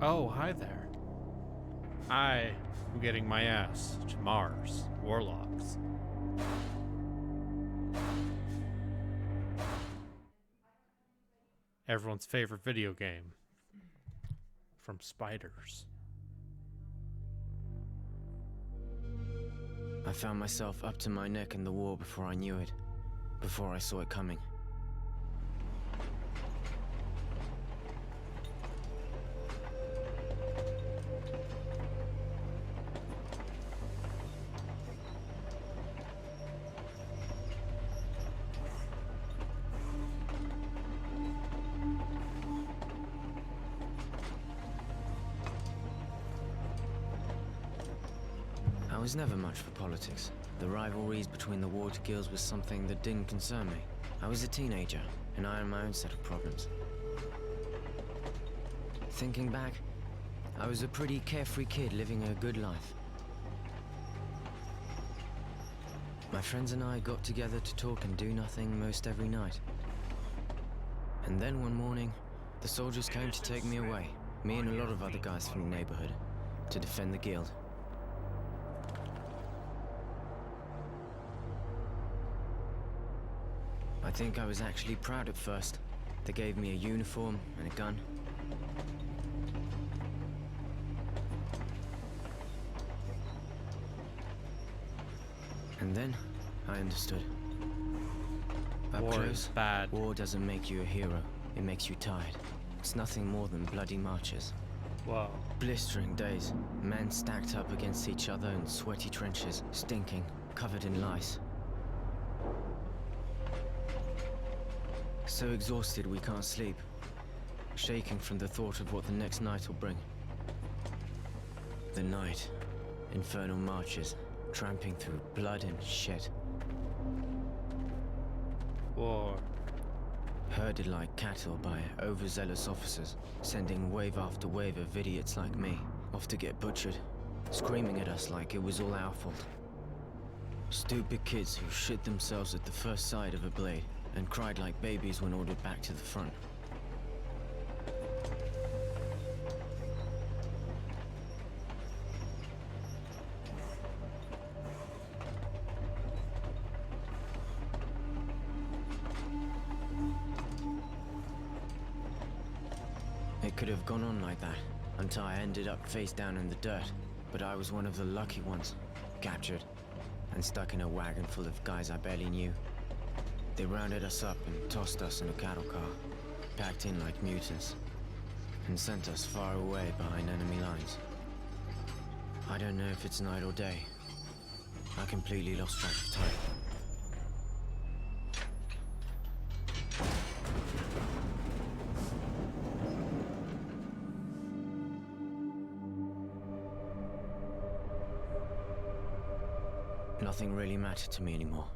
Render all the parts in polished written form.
Oh, hi there. I am getting my ass to Mars. Warlocks. Everyone's favorite video game. From spiders. I found myself up to my neck in the war before I knew it. Before I saw it coming. I was never much for politics. The rivalries between the water guilds was something that didn't concern me. I was a teenager, and I had my own set of problems. Thinking back, I was a pretty carefree kid living a good life. My friends and I got together to talk and do nothing most every night. And then one morning, the soldiers came to take me away, me and a lot of other guys from the neighborhood, to defend the guild. I think I was actually proud at first. They gave me a uniform and a gun. And then, I understood. Up War close, is bad. war doesn't make you a hero. It makes you tired. It's nothing more than bloody marches. Whoa. Blistering days. Men stacked up against each other in sweaty trenches, stinking, covered in lice. So exhausted we can't sleep. Shaking from the thought of what the next night will bring. The night. Infernal marches. Tramping through blood and shit. War. Herded like cattle by overzealous officers, sending wave after wave of idiots like me off to get butchered, screaming at us like it was all our fault. Stupid kids who shit themselves at the first sight of a blade and cried like babies when ordered back to the front. It could have gone on like that, until I ended up face down in the dirt, but I was one of the lucky ones, captured, and stuck in a wagon full of guys I barely knew. They rounded us up and tossed us in a cattle car, packed in like mutants, and sent us far away behind enemy lines. I don't know if it's night or day. I completely lost track of time. Nothing really mattered to me anymore.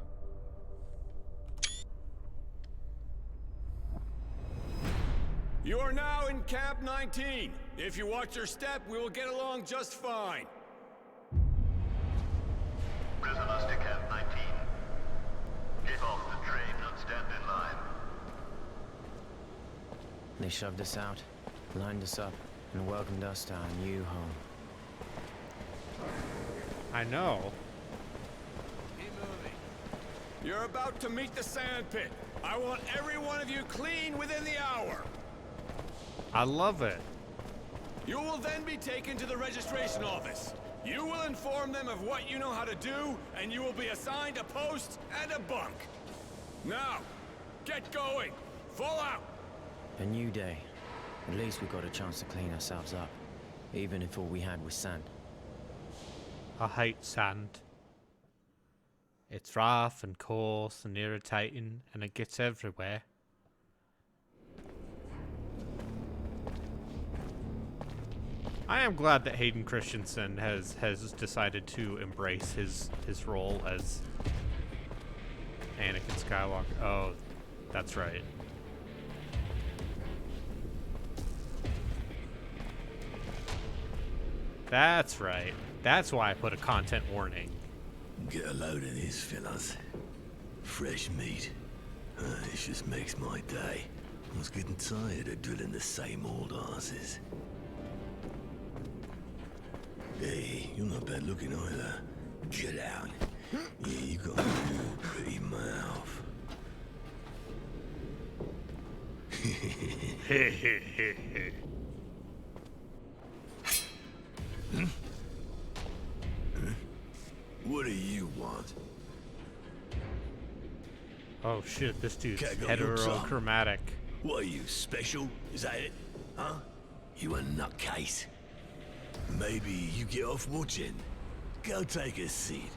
You are now in Camp 19. If you watch your step, we will get along just fine. Prisoners to Camp 19. Get off the train and stand in line. They shoved us out, lined us up, and welcomed us to our new home. I know. Keep moving. You're about to meet the sand pit. I want every one of you clean within the hour. I love it. You will then be taken to the registration office. You will inform them of what you know how to do, and you will be assigned a post and a bunk. Now, get going. Full out. A new day. At least we got a chance to clean ourselves up, even if all we had was sand. I hate sand. It's rough and coarse and irritating, and it gets everywhere. I am glad that Hayden Christensen has decided to embrace his role as Anakin Skywalker. Oh, that's right. That's right. That's why I put a content warning. Get a load of this, fellas. Fresh meat. This just makes my day. I was getting tired of drilling the same old asses. Hey, you're not bad looking either. Get out. Yeah, you got a good, pretty mouth. What do you want? Oh shit, this dude's Cat got your tongue. heterochromatic. What are you, special? Is that it? Huh? You a nutcase? Maybe you get off watching. Go take a seat.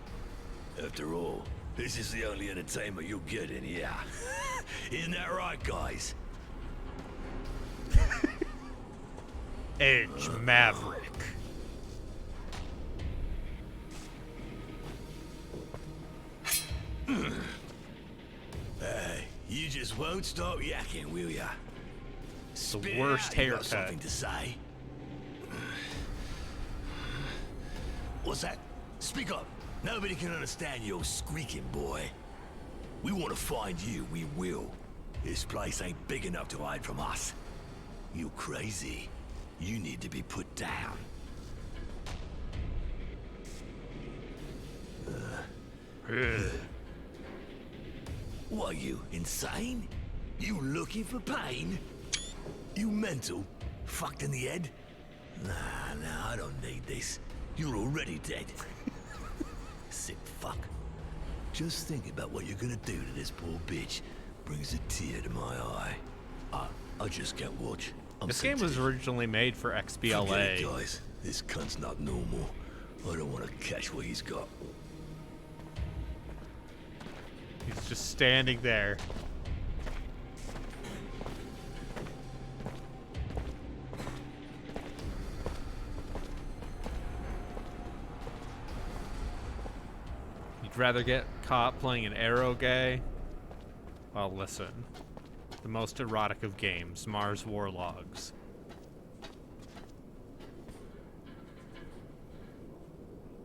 After all, this is the only entertainment you'll get in here. Isn't that right, guys? Edge Maverick. Hey, you just won't stop yakking, will ya? The worst You got haircut. something to say? What's that? Speak up. Nobody can understand your squeaking, boy. We want to find you, we will. This place ain't big enough to hide from us. You crazy. You need to be put down. What are you, insane? You looking for pain? You mental? Fucked in the head? Nah, I don't need this. You're already dead. Sick fuck. Just think about what you're gonna do to this poor bitch. Brings a tear to my eye. I just can't watch. This game was originally made for Forget XBLA. it, guys. This cunt's not normal. I don't want to catch what he's got. He's just standing there. You'd rather get caught playing an arrow gay? Well, listen. The most erotic of games, Mars Warlogs.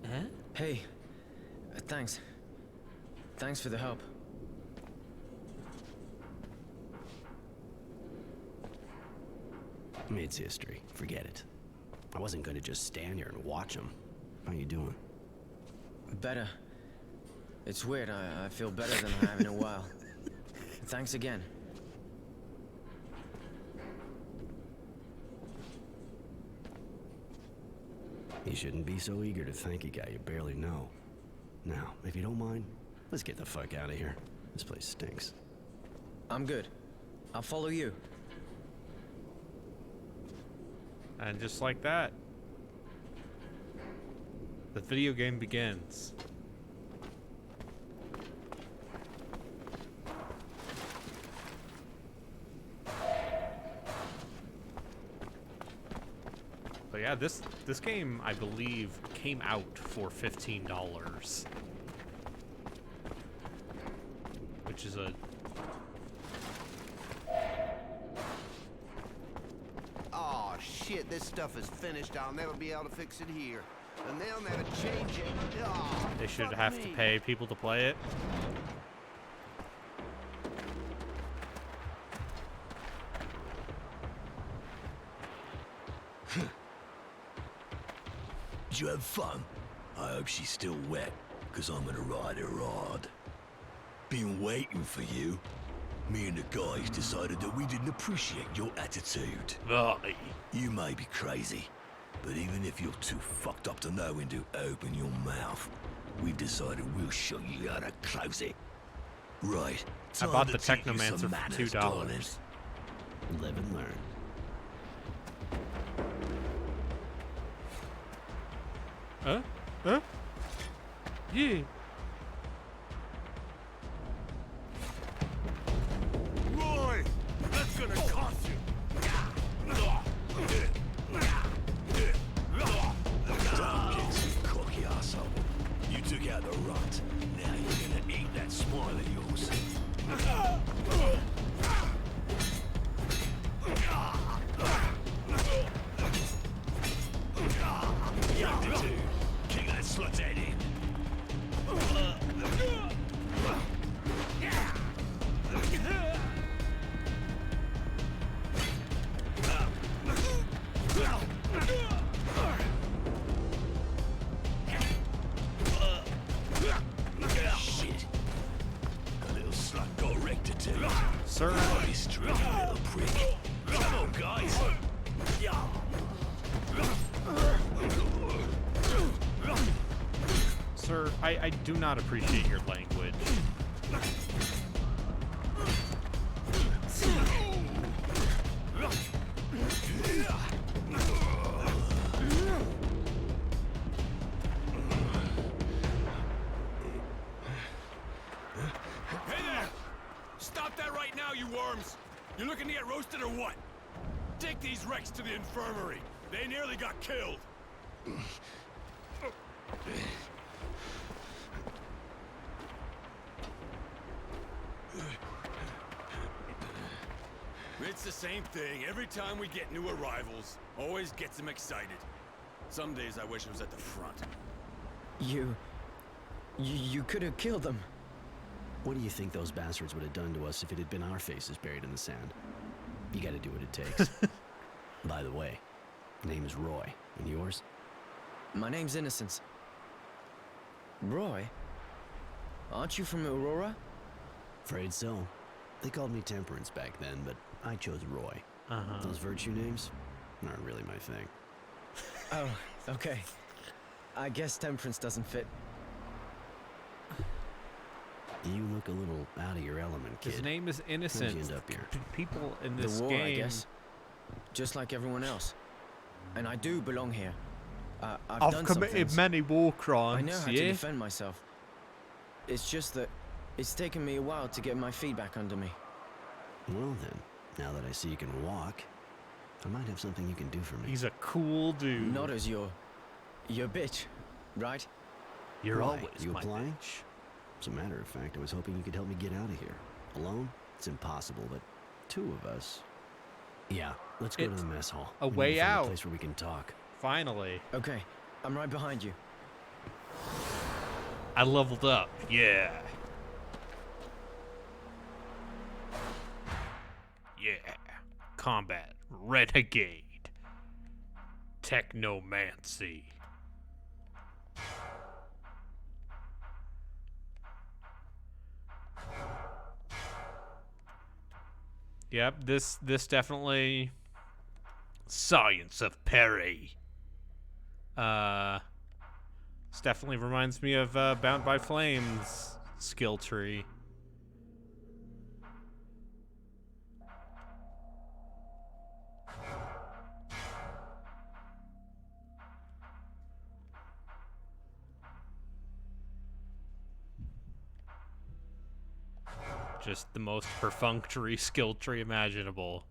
Huh? Hey, thanks. Thanks for the help. It's history. Forget it. I wasn't going to just stand here and watch him. How you doing? Better. It's weird, I feel better than I have in a while. Thanks again. You shouldn't be so eager to thank a guy you barely know. Now, if you don't mind, let's get the fuck out of here. This place stinks. I'm good. I'll follow you. And just like that, the video game begins. But yeah, this game, I believe, came out for $15, which is a Oh shit, this stuff is finished. I'll never be able to fix it here. And they'll never change it. Oh, they should fuck have to me. pay people to play it. Did you have fun? I hope she's still wet, because I'm gonna ride her hard. Been waiting for you. Me and the guys decided that we didn't appreciate your attitude. Aye. You may be crazy, but even if you're too fucked up to know when to open your mouth, we've decided we'll show you how to close it. Right. I time bought to the teach you Technomancer some for manners, $2. darling. Live and learn. Huh? Huh? Yeah. Roy, that's gonna cost you. Don't get too cocky, asshole. You took out the runt. Now you're gonna eat that smile of yours. Young the dude. Kick that slut's head in. Sir, Body straight, you little prick. Come on, guys. sir, I do not appreciate your language. Hey there! Stop that right now, you worms! You looking to get roasted or what? Take these wrecks to the infirmary. They nearly got killed. It's the same thing. Every time we get new arrivals, always gets them excited. Some days I wish I was at the front. You could have killed them. What do you think those bastards would have done to us if it had been our faces buried in the sand? You gotta do what it takes. By the way, name is Roy. And yours? My name's Innocence. Roy? Aren't you from Aurora? Afraid so. They called me Temperance back then, but I chose Roy. Those virtue names aren't really my thing. Oh, okay. I guess Temperance doesn't fit. You look a little out of your element, kid. His name is How'd you Innocent. end up here? People in this The war, game. I guess. Just like everyone else. And I do belong here. I've I've done some committed things. many war I crimes. know how to Yeah. defend myself. It's just that it's taken me a while to get my feet back under me. Well then, now that I see you can walk, I might have something you can do for me. He's a cool dude. Not as your bitch, right? You're Why? always You my applying? bitch. As a matter of fact, I was hoping you could help me get out of here. Alone? It's impossible, but two of us. Yeah, let's go to It's the mess hall. a We need way to find out. A place where we can talk. Finally, Okay, I'm right behind you. I leveled up. Yeah. Yeah. Combat. Renegade. Technomancy. Yep, this definitely Science of Perry. This definitely reminds me of Bound by Flames skill tree. Just the most perfunctory skill tree imaginable.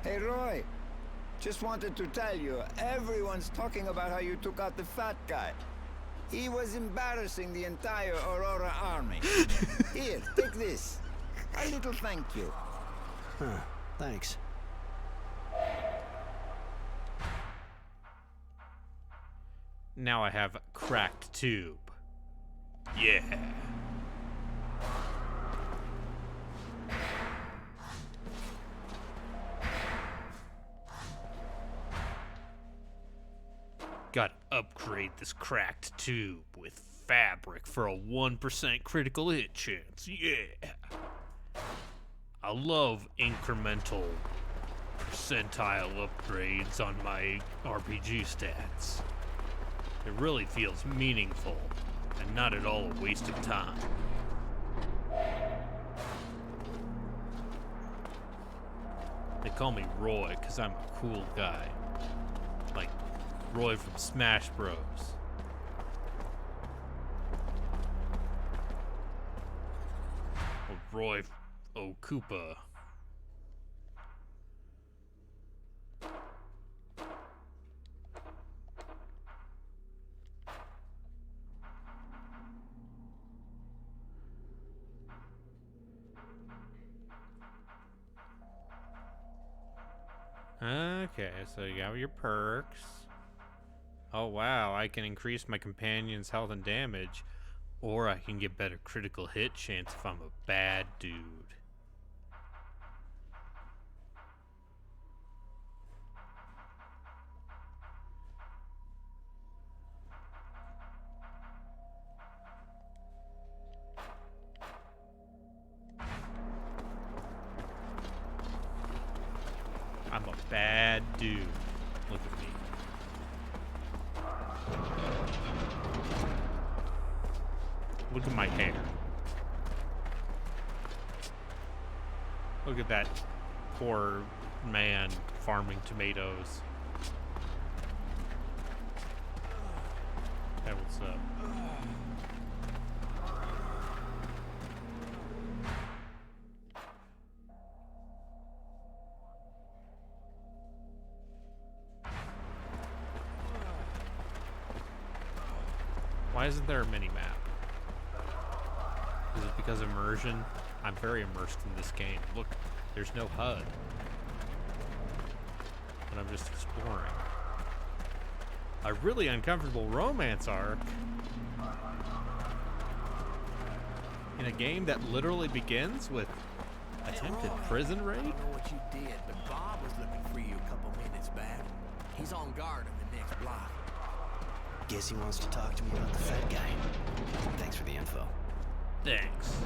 Hey, Roy. Just wanted to tell you, everyone's talking about how you took out the fat guy. He was embarrassing the entire Aurora army. Here, take this. A little thank you. Huh, thanks. Now I have cracked tube. Yeah. Gotta upgrade this cracked tube with fabric for a 1% critical hit chance. Yeah. I love incremental percentile upgrades on my RPG stats. It really feels meaningful and not at all a waste of time. They call me Roy because I'm a cool guy. Like Roy from Smash Bros. Or Roy Koopa. Okay, so you got your perks. Oh wow, I can increase my companion's health and damage, or I can get better critical hit chance if I'm a bad dude. I'm a bad dude. Look at me. Look at my hair. Look at that poor man farming tomatoes. Hey, what's up? Why isn't there a mini-map? Is it because of immersion? I'm very immersed in this game. Look, there's no HUD. But I'm just exploring. A really uncomfortable romance arc. In a game that literally begins with attempted prison rape? I don't know what you did, but Bob was looking for you a couple minutes back. He's on guard in the next block. Guess he wants to talk to me about the fat guy. Thanks for the info. Thanks.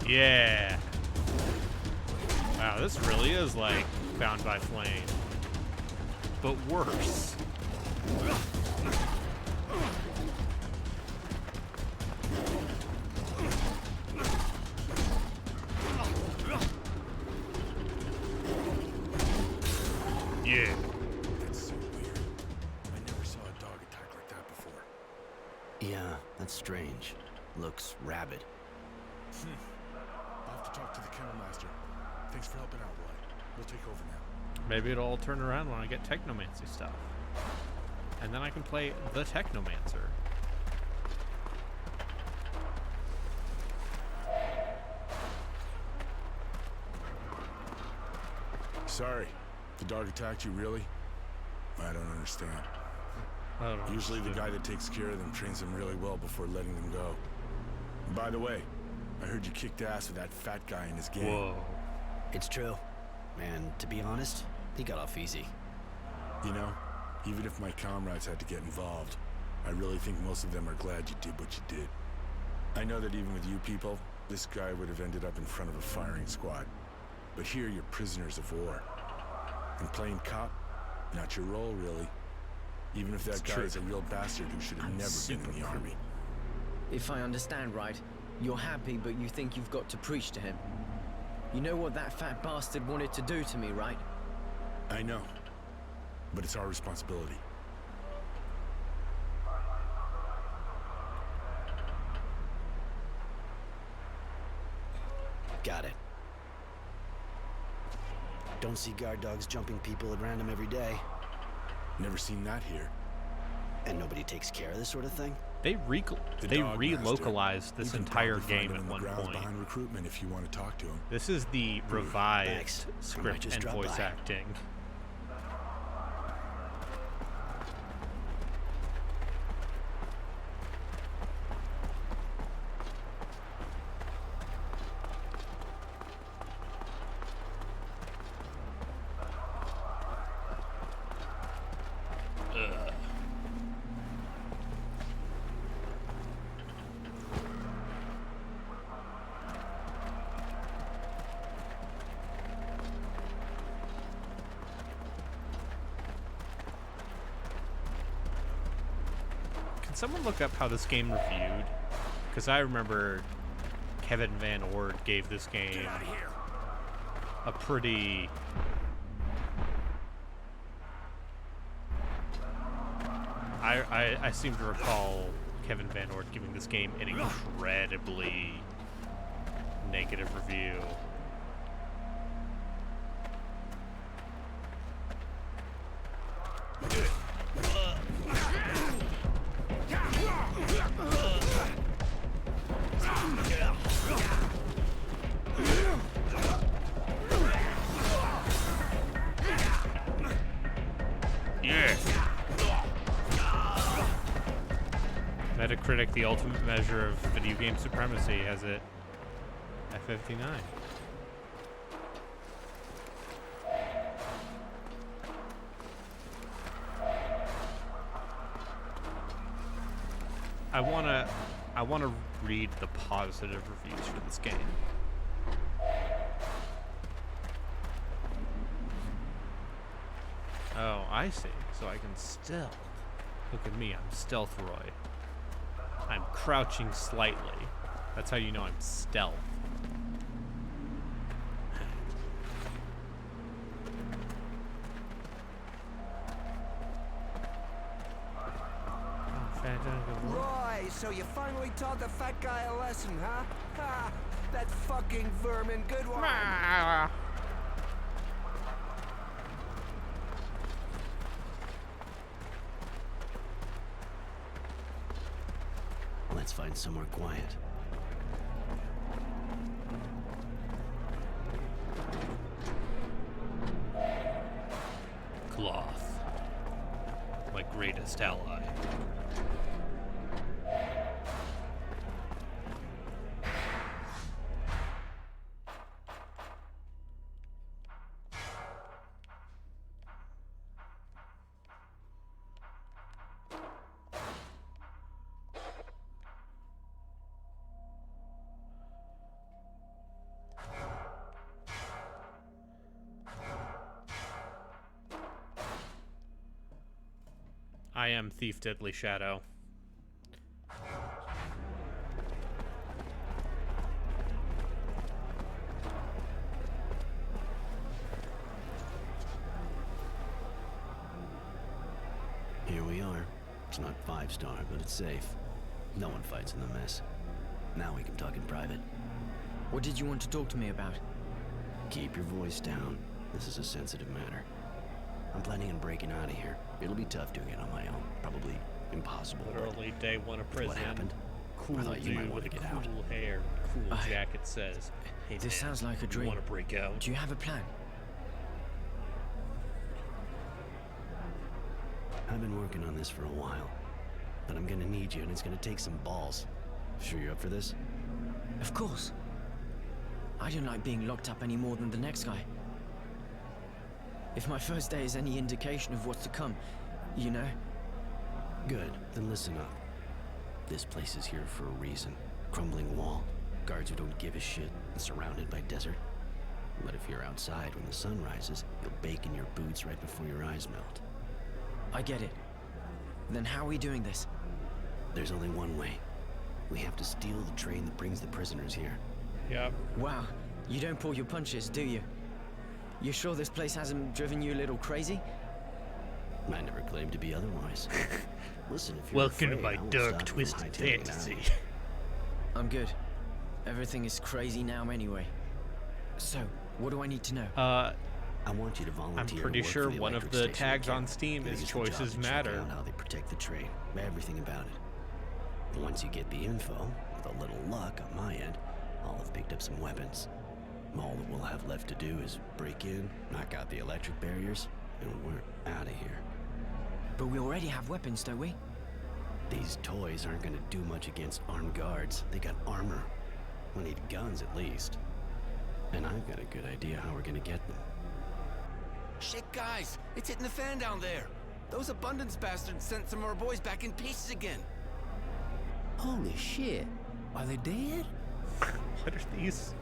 Yeah. Wow, this really is like Bound by Flame, but worse. Yeah. That's so weird. I never saw a dog attack like that before. Yeah, that's strange. Looks rabid. I'll have to talk to the kennel master. Thanks for helping out, Roy. We'll take over now. Maybe it'll all turn around when I get Technomancy stuff. And then I can play the Technomancer. Sorry. The dog attacked you, really? I don't understand. I don't Usually the understand. guy that takes care of them trains them really well before letting them go. And by the way, I heard you kicked ass with that fat guy in his gang. Whoa. It's true. And to be honest, he got off easy. You know, even if my comrades had to get involved, I really think most of them are glad you did what you did. I know that even with you people, this guy would have ended up in front of a firing squad. But here you're prisoners of war. And playing cop, not your role, really. Even if that guy is a real bastard who should have never been in the army. If I understand right, you're happy, but you think you've got to preach to him. You know what that fat bastard wanted to do to me, right? I know. But it's our responsibility. Got it. Don't see guard dogs jumping people at random every day. Never seen that here. And nobody takes care of this sort of thing? They The they dog relocalized master. this You can entire probably find game him at in the one grounds point. behind recruitment if you want to talk to him. This is the revised Thanks. I might script just and drop voice by. acting. Can someone look up how this game reviewed? Because I remember Kevin Van Ord gave this game a pretty... I seem to recall Kevin Van Ort giving this game an incredibly negative review. Metacritic, the ultimate measure of video game supremacy, has it at 59. I wanna read the positive reviews for this game. Oh, I see. So I can stealth. Look at me, I'm Stealth Roy. I'm crouching slightly. That's how you know I'm stealth. Roy, so you finally taught the fat guy a lesson, huh? Ha! That fucking vermin, good one! Let's find somewhere quiet. Cloth. My greatest ally. I am Thief Deadly Shadow. Here we are. It's not 5-star, but it's safe. No one fights in the mess. Now we can talk in private. What did you want to talk to me about? Keep your voice down. This is a sensitive matter. I'm planning on breaking out of here. It'll be tough doing it on my own. Probably impossible. Literally day one of prison. What happened? Cool I thought you might dude want with to a get cool out. hair, cool jacket says, "Hey This man, sounds like a you dream. want to break out?" Do you have a plan? I've been working on this for a while. But I'm gonna need you, and it's gonna take some balls. Sure you're up for this? Of course. I don't like being locked up any more than the next guy. If my first day is any indication of what's to come, you know? Good, then listen up. This place is here for a reason. Crumbling wall, guards who don't give a shit, and surrounded by desert. But if you're outside when the sun rises, you'll bake in your boots right before your eyes melt. I get it. Then how are we doing this? There's only one way. We have to steal the train that brings the prisoners here. Yep. Wow, you don't pull your punches, do you? You sure this place hasn't driven you a little crazy? I never claimed to be otherwise. Listen, if you're Welcome to afraid, my I won't dark, stop you from twisted hightailing it out. fantasy. I'm good. Everything is crazy now anyway. So, what do I need to know? I want you to volunteer. I'm to pretty work sure for the one of electric the station tags at on camp. Steam It'll is get your job choices to check matter. out how they protect the train, everything about it. Once you get the info, with a little luck on my end, I'll have picked up some weapons. All that we'll have left to do is break in, knock out the electric barriers, and we're out of here. But we already have weapons, don't we? These toys aren't gonna do much against armed guards. They got armor. We need guns at least. And I've got a good idea how we're gonna get them. Shit, guys! It's hitting the fan down there! Those abundance bastards sent some of our boys back in pieces again! Holy shit. Are they dead? What are these?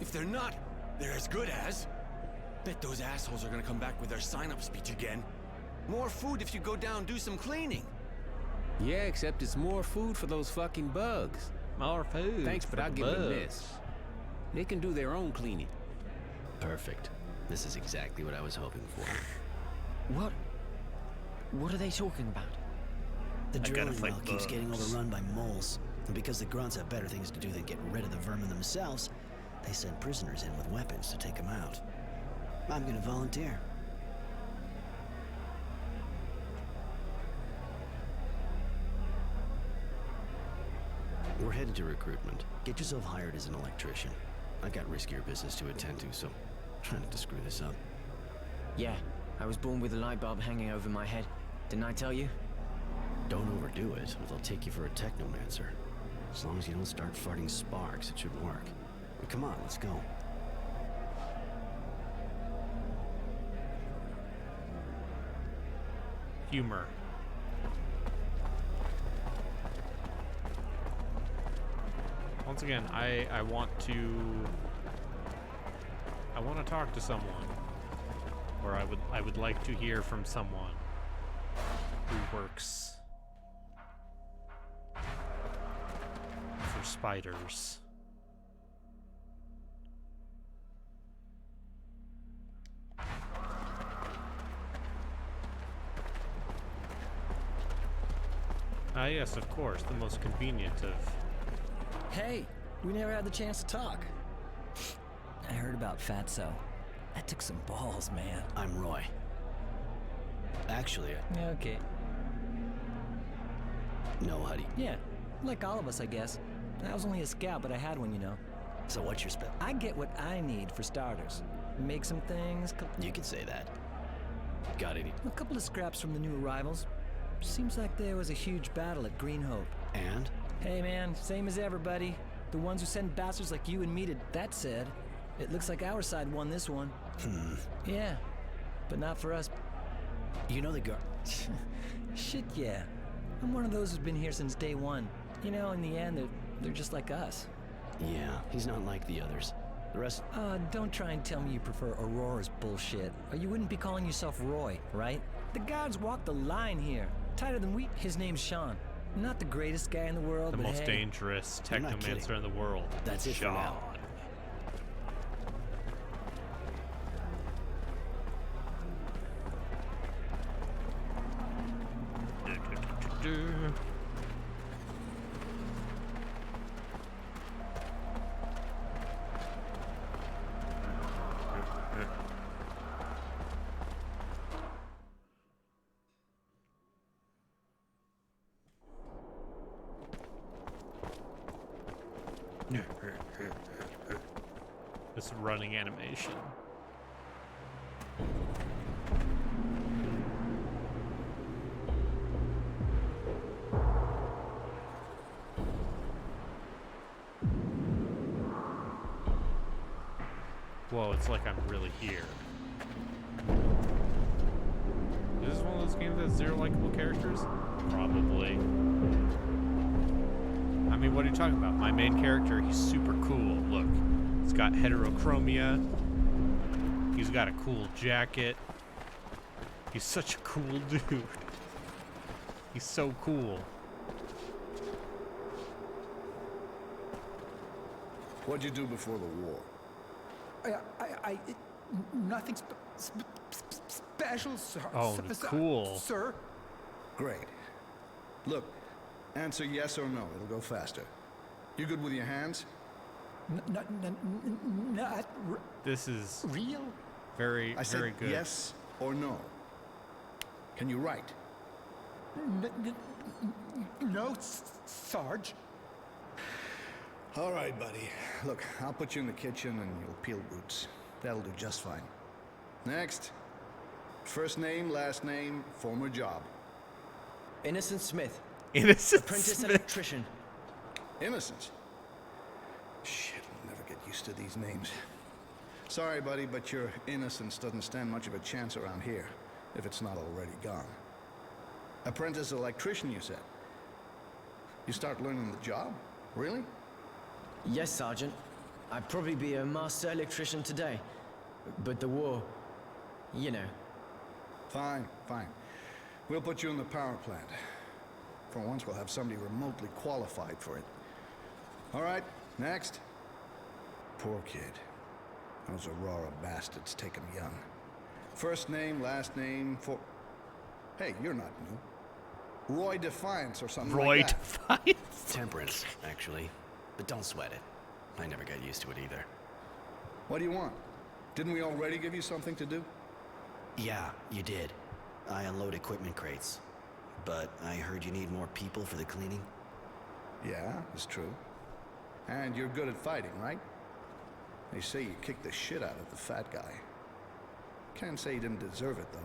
If they're not, they're as good as. Bet those assholes are gonna come back with their sign-up speech again. More food if you go down do some cleaning. Yeah, except it's more food for those fucking bugs. More food. Thanks, but for I'll the give it a bugs. miss. They can do their own cleaning. Perfect. This is exactly what I was hoping for. What? What are they talking about? The gotta drilling fight well keeps getting bugs. overrun by moles. And because the grunts have better things to do than get rid of the vermin themselves, they send prisoners in with weapons to take them out. I'm gonna volunteer. We're headed to recruitment. Get yourself hired as an electrician. I got riskier business to attend to, so try not to screw this up. Yeah, I was born with a light bulb hanging over my head. Didn't I tell you? Don't overdo it, or they'll take you for a technomancer. As long as you don't start farting sparks, it should work. Come on, let's go. Humor. Once again, I want to talk to someone, or I would like to hear from someone who works for spiders. Ah, yes, of course, the most convenient of. Hey, we never had the chance to talk. I heard about Fatso. That took some balls, man. I'm Roy. Actually, Okay. no, Huddy. Yeah, like all of us, I guess. I was only a scout, but I had one, you know. So what's your spell? I get what I need for starters. Make some things, You can say that. Got any? a couple of scraps from the new arrivals. Seems like there was a huge battle at Green Hope. And? Hey man, same as everybody. The ones who send bastards like you and me to... That said, it looks like our side won this one. Yeah, but not for us. You know the Shit, yeah. I'm one of those who's been here since day one. You know, in the end, they're just like us. Yeah, he's not like the others. The rest... Don't try and tell me you prefer Aurora's bullshit, or you wouldn't be calling yourself Roy, right? The gods walk the line here. Tighter than wheat. His name's Sean. Not the greatest guy in the world, The but most hey, dangerous I'm not kidding. technomancer in the world. That's it for now. Sean. This running animation. Whoa, it's like I'm really here. Is this one of those games that has 0 likable characters? Probably. I mean, what are you talking about? My main character, he's super cool. Look, he's got heterochromia. He's got a cool jacket. He's such a cool dude. He's so cool. What'd you do before the war? Nothing special, sir. Oh, cool. Sir. Great. Look, answer yes or no. It'll go faster. You good with your hands? Not This is real. very, I said very good. yes or no. Can you write? No, Sarge. All right, buddy. Look, I'll put you in the kitchen and you'll peel roots. That'll do just fine. Next. First name, last name, former job. Innocent Smith, Innocent apprentice Smith. electrician. Innocent. Shit, I'll never get used to these names. Sorry, buddy, but your innocence doesn't stand much of a chance around here, if it's not already gone. Apprentice electrician, you said. You start learning the job? Really? Yes, Sergeant. I'd probably be a master electrician today. But the war, you know. Fine, fine. We'll put you in the power plant. For once, we'll have somebody remotely qualified for it. All right, next. Poor kid. Those Aurora bastards take him young. First name, last name, for... Hey, you're not new. Roy Defiance or something Roy like that. Defiance. Temperance, actually. But don't sweat it. I never got used to it either. What do you want? Didn't we already give you something to do? Yeah, you did. I unload equipment crates. But I heard you need more people for the cleaning? Yeah, it's true. And you're good at fighting, right? They say you kicked the shit out of the fat guy. Can't say you didn't deserve it, though.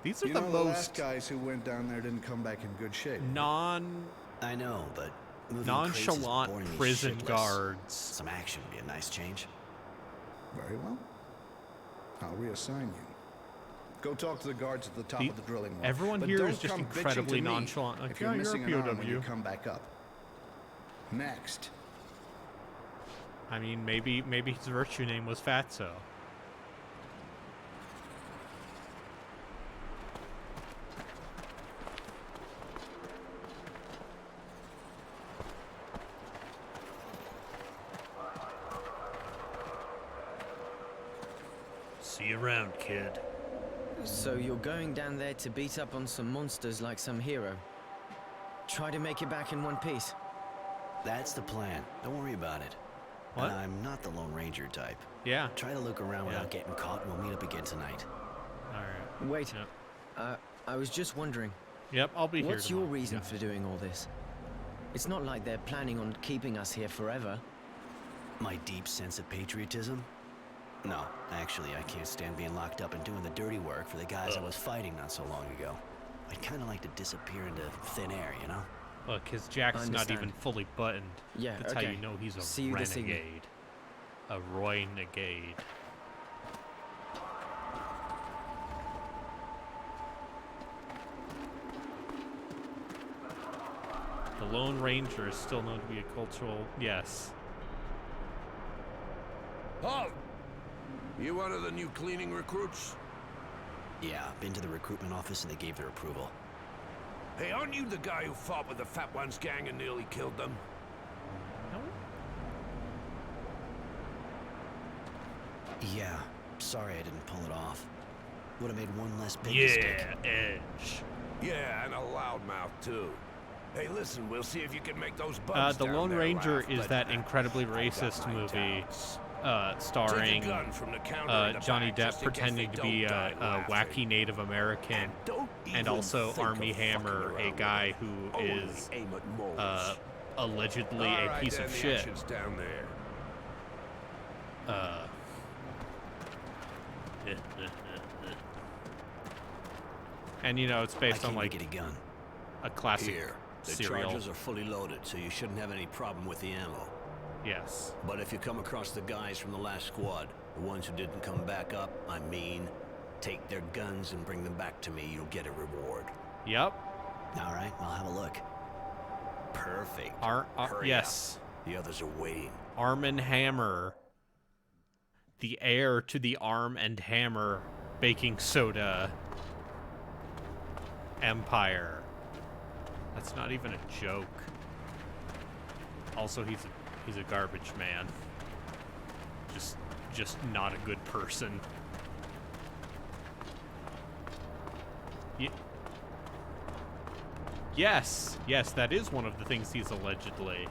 These are You the know, most the last guys who went down there didn't come back in good shape. I know, but moving crates is nonchalant boring me prison shitless. guards. Some action would be a nice change. Very well. I'll reassign you. Go talk to the guards at the top of the drilling wall. Everyone But here don't is just come bitching incredibly to me nonchalant. Like, if you're yeah, you're a missing an arm when you POW. come back up. Next. I mean, maybe his virtue name was Fatso. See you around, kid. So you're going down there to beat up on some monsters like some hero? Try to make it back in one piece? That's the plan. Don't worry about it. What? I'm not the Lone Ranger type. Yeah. Try to look around without getting caught, and we'll meet up again tonight. Alright. Wait. Yep. I was just wondering. Yep, I'll be here What's your tomorrow. reason Yeah. for doing all this? It's not like they're planning on keeping us here forever. My deep sense of patriotism? No, actually, I can't stand being locked up and doing the dirty work for the guys I was fighting not so long ago. I'd kind of like to disappear into thin air, you know? Look, his jacket's not Understand. even fully buttoned. Yeah, That's how okay. you know he's a See you this evening. renegade. A Roy Negade. The Lone Ranger is still known to be a cultural... Yes. Halt! You one of the new cleaning recruits? Yeah, been to the recruitment office and they gave their approval. Hey, aren't you the guy who fought with the Fat Ones gang and nearly killed them? No? Yeah, sorry I didn't pull it off. Would have made one less big mistake. Yeah, Edge. Yeah, and a loudmouth, too. Hey, listen, we'll see if you can make those bugs The down Lone there Ranger laugh, is but that I incredibly got racist my movie doubts. starring Take a gun from the counter in the Johnny back Depp just in case pretending they to be don't die a laughing. wacky Native American, And don't and even also think Army of Hammer, fucking a around guy with who it. Only is aim at moles. allegedly All a right, piece then, of the shit. action's down there. And you know, it's I based came on to like get a gun. a classic Here, the serial. charges are fully loaded, so you shouldn't have any problem with the ammo. Yes. But if you come across the guys from the last squad, the ones who didn't come back up, I mean, take their guns and bring them back to me, you'll get a reward. Yep. All right, I'll have a look. Perfect. Hurry Yes. up. The others are waiting. Arm and Hammer. The heir to the Arm and Hammer baking soda empire. That's not even a joke. Also, he's a garbage man. Just not a good person. Yes, that is one of the things he's allegedly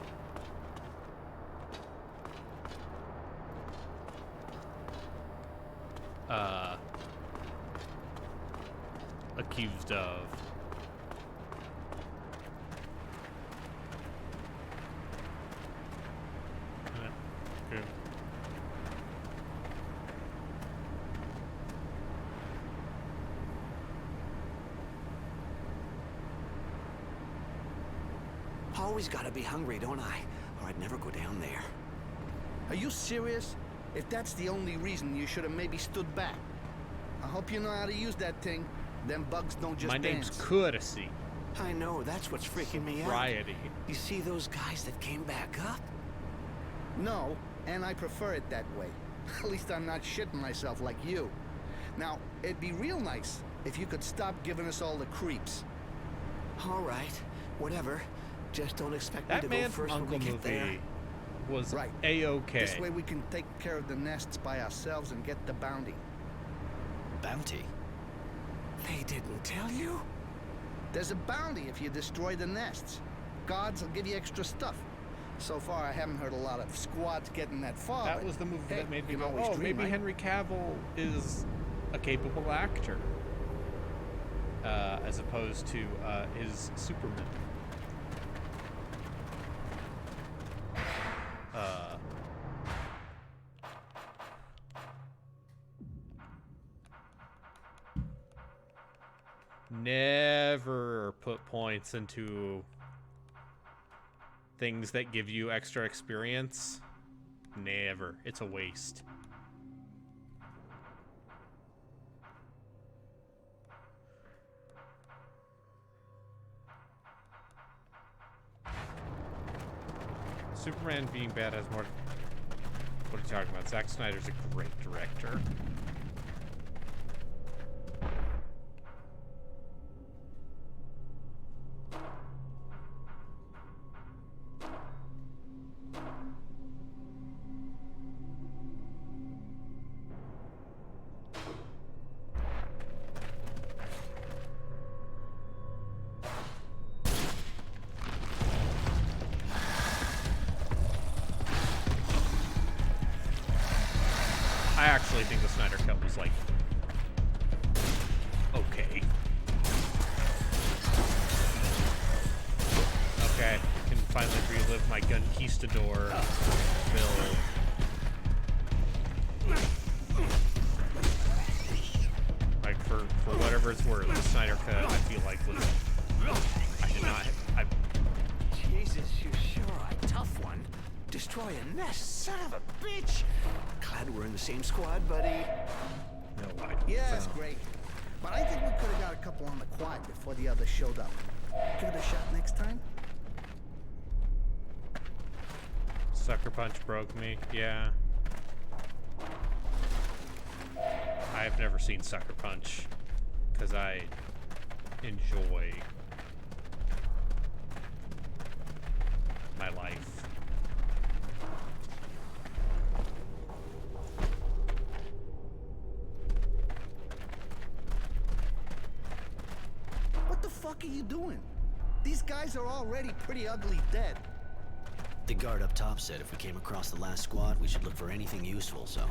accused of. Okay. Always gotta be hungry, don't I? Or I'd never go down there. Are you serious? If that's the only reason, you should have maybe stood back. I hope you know how to use that thing. Them bugs don't just My dance. name's Courtesy. I know, that's what's freaking me out. Sobriety. You see those guys that came back up? No, and I prefer it that way. At least I'm not shitting myself like you. Now, it'd be real nice if you could stop giving us all the creeps. All right, whatever. Just don't expect me That to go Man from first when Uncle we get there. movie was Right. A-okay. This way we can take care of the nests by ourselves and get the bounty. Bounty? They didn't tell you? There's a bounty if you destroy the nests. Guards will give you extra stuff. So far, I haven't heard a lot of squads getting that far. That but was the movie hey, that made me you go, can always oh, dream, maybe right? Henry Cavill is a capable actor. As opposed to his Superman. Never put points into things that give you extra experience. Never. It's a waste. Superman being bad has more... What are you talking about? Zack Snyder's a great director. I actually think the Snyder Cut was, like, okay. Okay, I can finally relive my Gunquistador build. Like, for whatever it's worth, the Snyder Cut, I feel like, was... I did not... Jesus, you sure are a tough one. Destroy a nest, son of a bitch. Glad we're in the same squad, buddy. No, I Yeah, that's great. But I think we could have got a couple on the quad before the others showed up. Give it a shot next time. Sucker Punch broke me, yeah. I've never seen Sucker Punch, because I enjoy my life. What the fuck are you doing? These guys are already pretty ugly dead. The guard up top said if we came across the last squad, we should look for anything useful, so...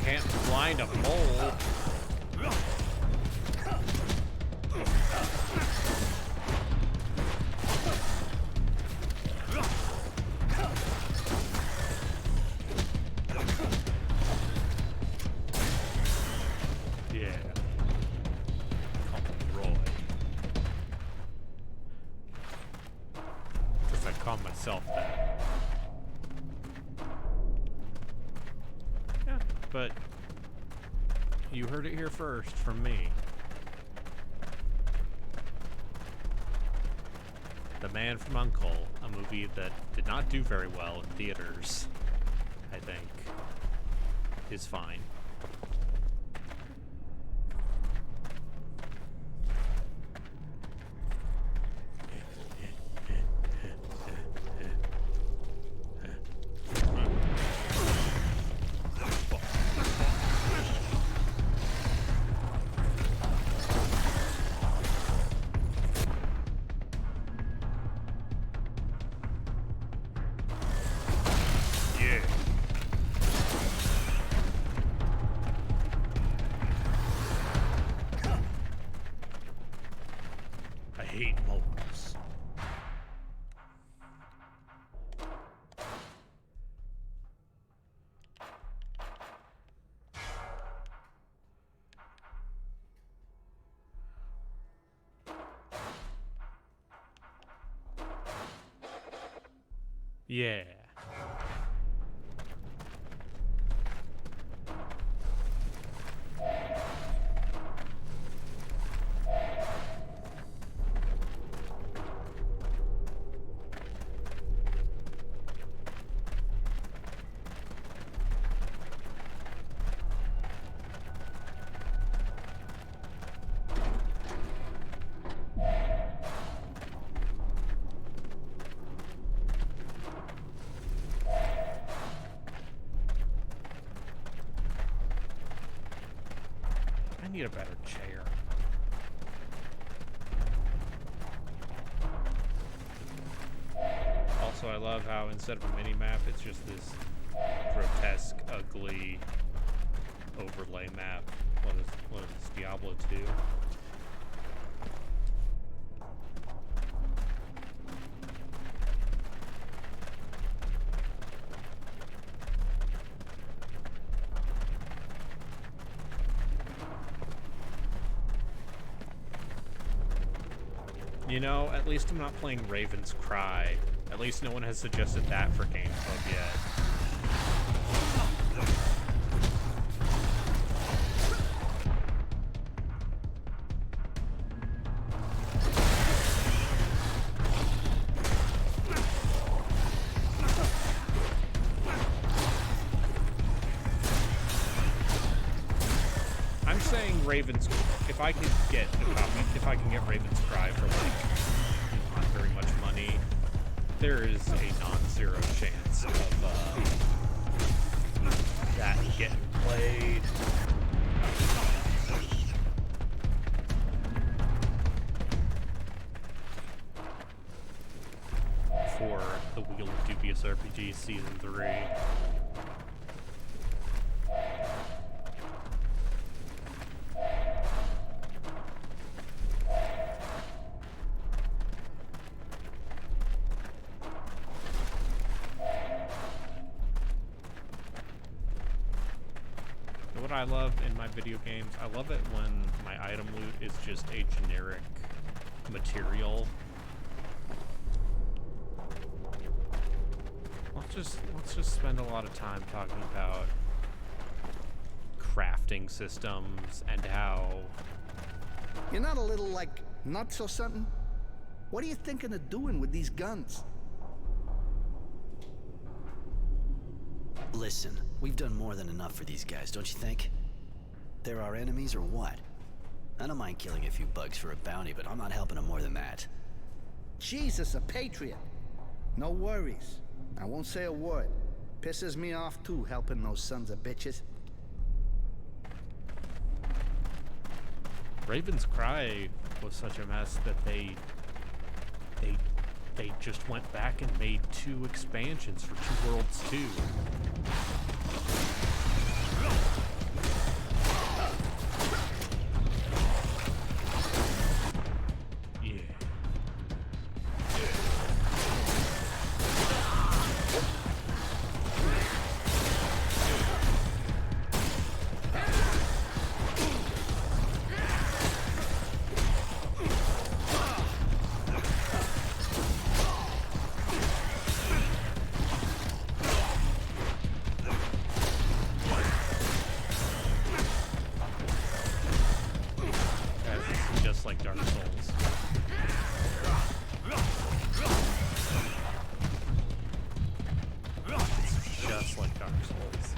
Can't blind a mole. Yeah. Call him Roy. Guess I call myself that. Yeah, but you heard it here first from me. The Man from U.N.C.L.E., a movie that did not do very well in theaters, I think, is fine. I hate moles. Yeah. I need a better chair. Also, I love how instead of a mini-map, it's just this grotesque, ugly overlay map. What is this, Diablo 2? You know, at least I'm not playing Raven's Cry. At least no one has suggested that for Game Club yet. I'm saying Raven's, if I can get a copy, if I can get Raven's Cry for like not very much money, there is a non-zero chance of that getting played. For the Wheel of Dubious RPG Season 3. What I love in my video games, I love it when my item loot is just a generic material. Let's just spend a lot of time talking about crafting systems and how... You're not a little, like, nuts or something? What are you thinking of doing with these guns? Listen, we've done more than enough for these guys, don't you think? They're our enemies or what? I don't mind killing a few bugs for a bounty, but I'm not helping them more than that. Jesus, a patriot. No worries. I won't say a word. Pisses me off too, helping those sons of bitches. Raven's Cry was such a mess that they just went back and made 2 expansions for 2 Worlds 2. Like Dark Souls. It's just like Dark Souls.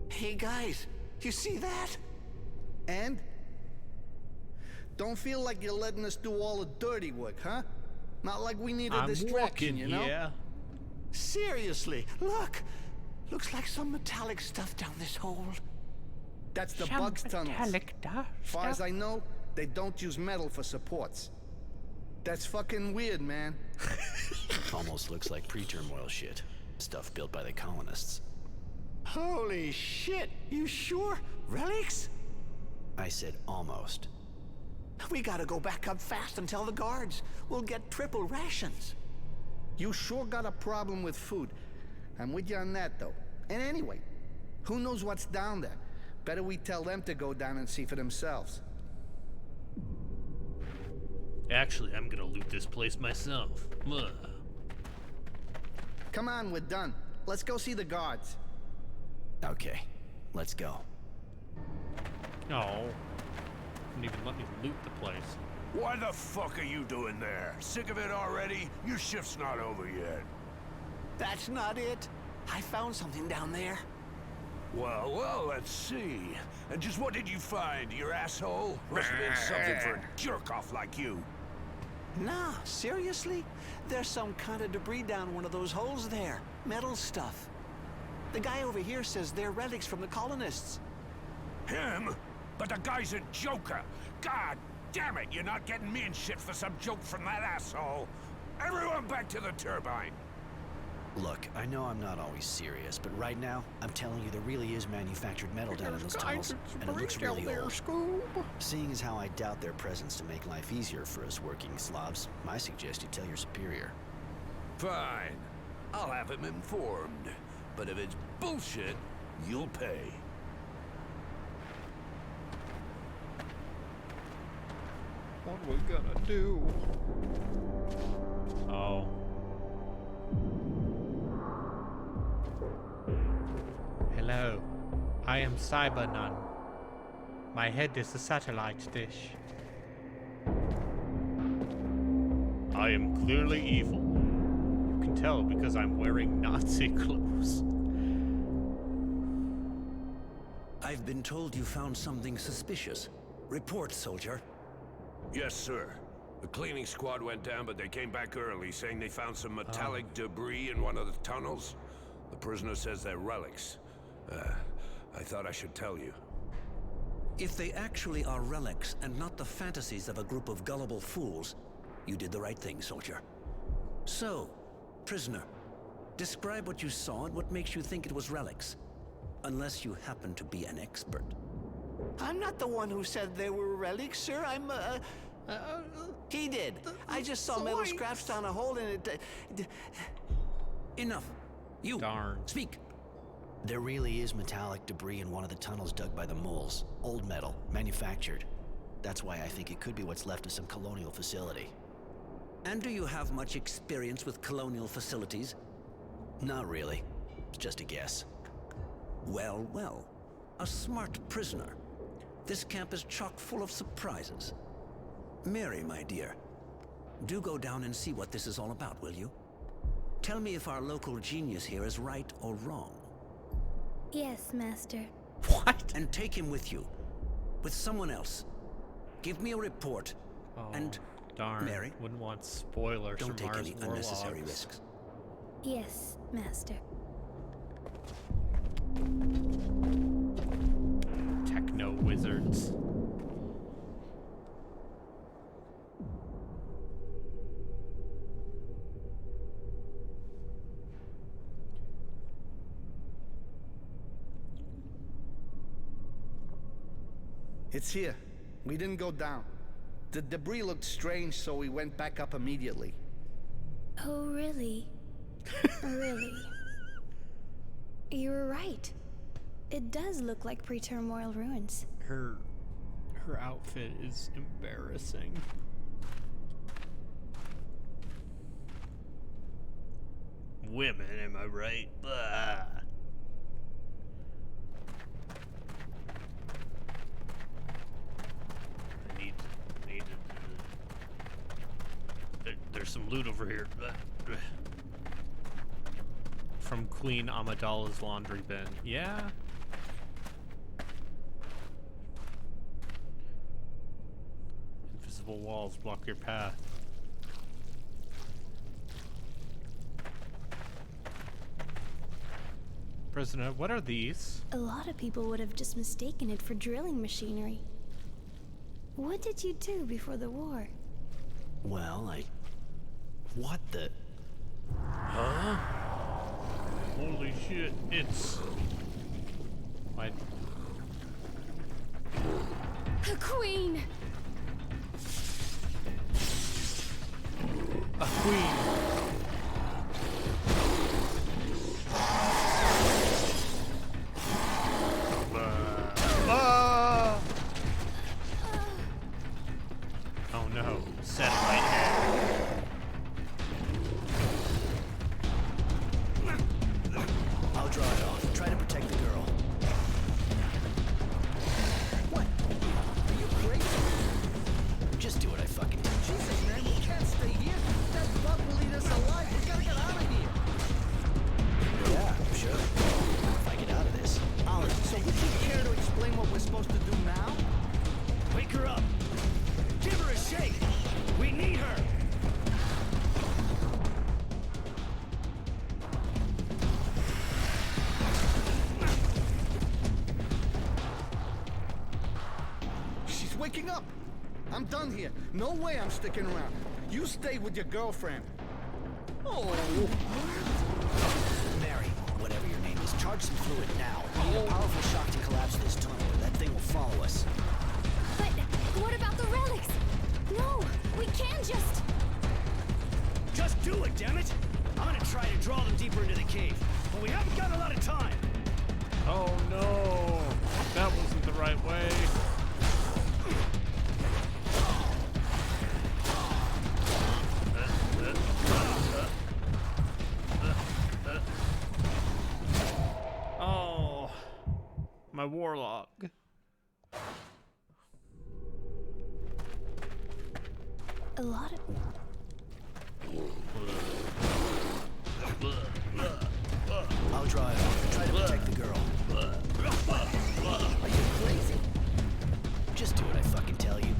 Hey guys, you see that? And? Don't feel like you're letting us do all the dirty work, huh? Not like we need a distraction, you know? Yeah. Seriously, look! Looks like some metallic stuff down this hole. That's the bugs tunnels. Far as I know, they don't use metal for supports. That's fucking weird, man. Almost looks like pre-turmoil shit. Stuff built by the colonists. Holy shit! You sure? Relics? I said almost. We gotta go back up fast and tell the guards. We'll get triple rations. You sure got a problem with food. I'm with you on that, though. And anyway, Who knows what's down there? Better we tell them to go down and see for themselves. Actually, I'm gonna loot this place myself. Ugh. Come on, we're done. Let's go see the guards. Okay, let's go. No. Didn't even let me loot the place. Why the fuck are you doing there? Sick of it already? Your shift's not over yet. That's not it. I found something down there. Well, let's see. And just what did you find, your asshole? Must have been something for a jerk-off like you. Nah, seriously? There's some kind of debris down one of those holes there. Metal stuff. The guy over here says they're relics from the colonists. Him? But the guy's a joker. God damn it, you're not getting me in shit for some joke from that asshole. Everyone back to the turbine. Look, I know I'm not always serious, but right now, I'm telling you there really is manufactured metal down in those tunnels, and it looks really old. Seeing as how I doubt their presence to make life easier for us working slobs, I suggest you tell your superior. Fine. I'll have him informed. But if it's bullshit, you'll pay. What are we gonna do? Oh. Hello. I am Cybernon. My head is a satellite dish. I am clearly evil. You can tell because I'm wearing Nazi clothes. I've been told you found something suspicious. Report, soldier. Yes, sir. The cleaning squad went down, but they came back early, saying they found some metallic debris in one of the tunnels. The prisoner says they're relics. I thought I should tell you. If they actually are relics and not the fantasies of a group of gullible fools, you did the right thing, soldier. So, prisoner, describe what you saw and what makes you think it was relics. Unless you happen to be an expert. I'm not the one who said they were relics, sir. He did. I just saw metal scraps down a hole in it. Enough. You. Darn. Speak. There really is metallic debris in one of the tunnels dug by the moles. Old metal, manufactured. That's why I think it could be what's left of some colonial facility. And do you have much experience with colonial facilities? Not really. It's just a guess. Well. A smart prisoner. This camp is chock full of surprises. Mary, my dear, do go down and see what this is all about, will you? Tell me if our local genius here is right or wrong. Yes, Master. What? And take him with you. With someone else. Give me a report. Oh, and darn. Mary, wouldn't want spoilers don't from take Mars any unnecessary warlogs. risks. Yes, Master. Techno wizards. It's here. We didn't go down. The debris looked strange, so we went back up immediately. Oh, really? Really? You were right. It does look like pre-turmoil ruins. Her outfit is embarrassing. Women, am I right? Blah. There's some loot over here. From Queen Amidala's laundry bin. Yeah? Invisible walls block your path. Prisoner, what are these? A lot of people would have just mistaken it for drilling machinery. What did you do before the war? Well, What the? Huh? Holy shit, it's... What? A queen! A queen! hang up! I'm done here. No way I'm sticking around. You stay with your girlfriend. Oh. Mary, whatever your name is, charge some fluid now. We need a powerful shock to collapse this tunnel, or that thing will follow us. But what about the relics? No, we can't just... Just do it, damn it! I'm gonna try to draw them deeper into the cave, but we haven't got a lot of time. Oh no, that wasn't the right way. Oh, my warlock. A lot of... I'll drive. Try to protect the girl. Are you crazy? Just do what I fucking tell you.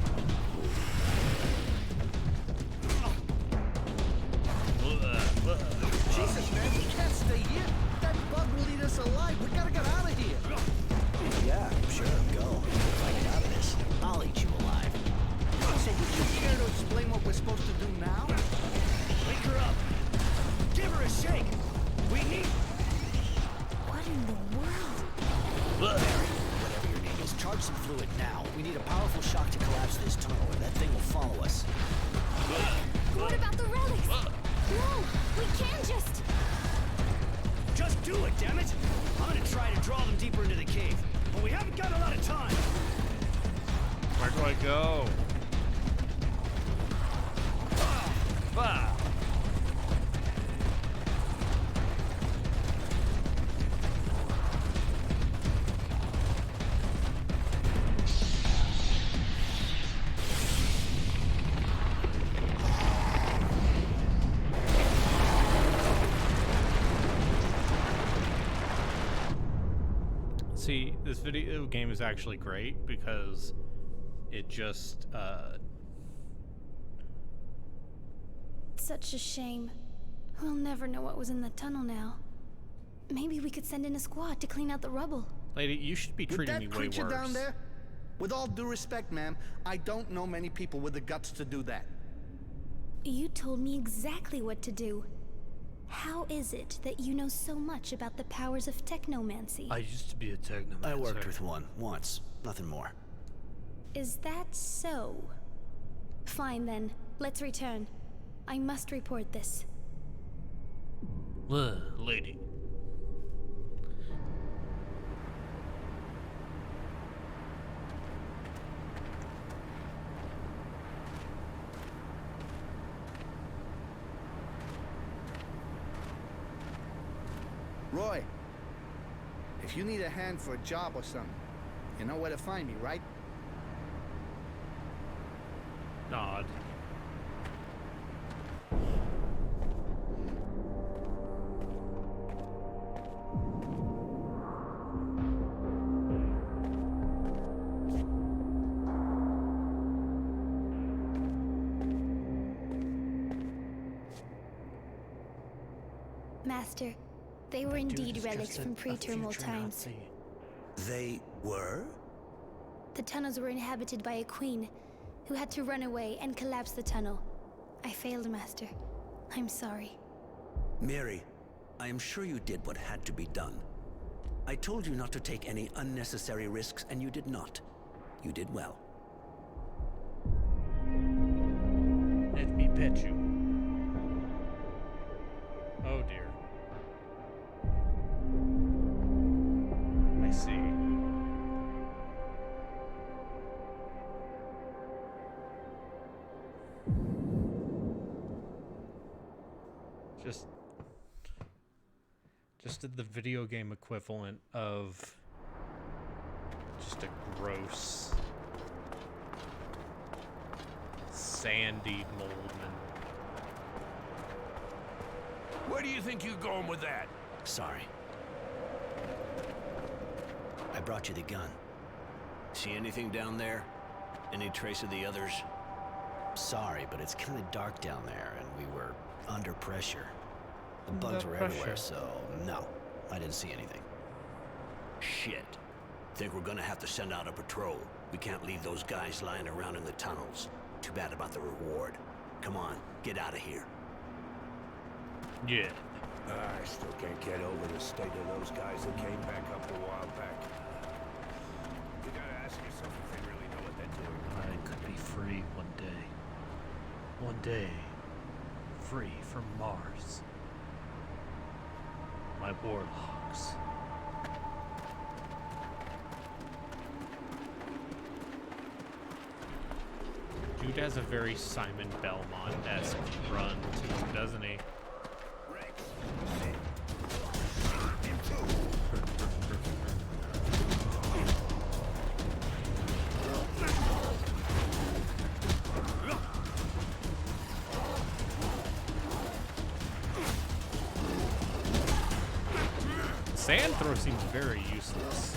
Jesus, man, we can't stay here. That bug will eat us alive. We gotta get out of here. Yeah, sure, go. If I get out of this, I'll eat you alive. So would you care to explain what we're supposed to do now? Wake her up. Give her a shake. We need... What in the world? Mary, whatever your name is, charge some fluid now. We need a powerful shock to collapse this tunnel, or that thing will follow us. What about the relics? No, we can't just... Just do it, damn it! I'm gonna try to draw them deeper into the cave, but we haven't got a lot of time. Where do I go? Ah. See, this video game is actually great because it just, Such a shame. We'll never know what was in the tunnel now. Maybe we could send in a squad to clean out the rubble. Lady, you should be With treating me that way creature worse. down there? With all due respect, ma'am, I don't know many people with the guts to do that. You told me exactly what to do. How is it that you know so much about the powers of technomancy? I used to be a technomancer. I worked with one, once. Nothing more. Is that so? Fine then, let's return. I must report this. Lady. Roy, if you need a hand for a job or something, you know where to find me, right? Nod. Master, they were indeed relics from pre-terminal times. They were? The tunnels were inhabited by a queen who had to run away and collapse the tunnel. I failed, Master. I'm sorry. Mary, I am sure you did what had to be done. I told you not to take any unnecessary risks, and you did not. You did well. Let me pet you. Oh dear. I see. Just did the video game equivalent of just a gross sandy moldman. Where do you think you're going with that? Sorry. I brought you the gun. See anything down there? Any trace of the others? Sorry, but it's kind of dark down there, and we were under pressure. The bugs were everywhere, so no, I didn't see anything. Shit. Think we're gonna have to send out a patrol. We can't leave those guys lying around in the tunnels. Too bad about the reward. Come on, get out of here. Yeah. I still can't get over the state of those guys that came back up a while back. You gotta ask yourself if they really know what they're doing. I could be free one day. One day. Free from Mars. My warlocks. Dude has a very Simon Belmont-esque run to him, doesn't he? Sand throw seems very useless.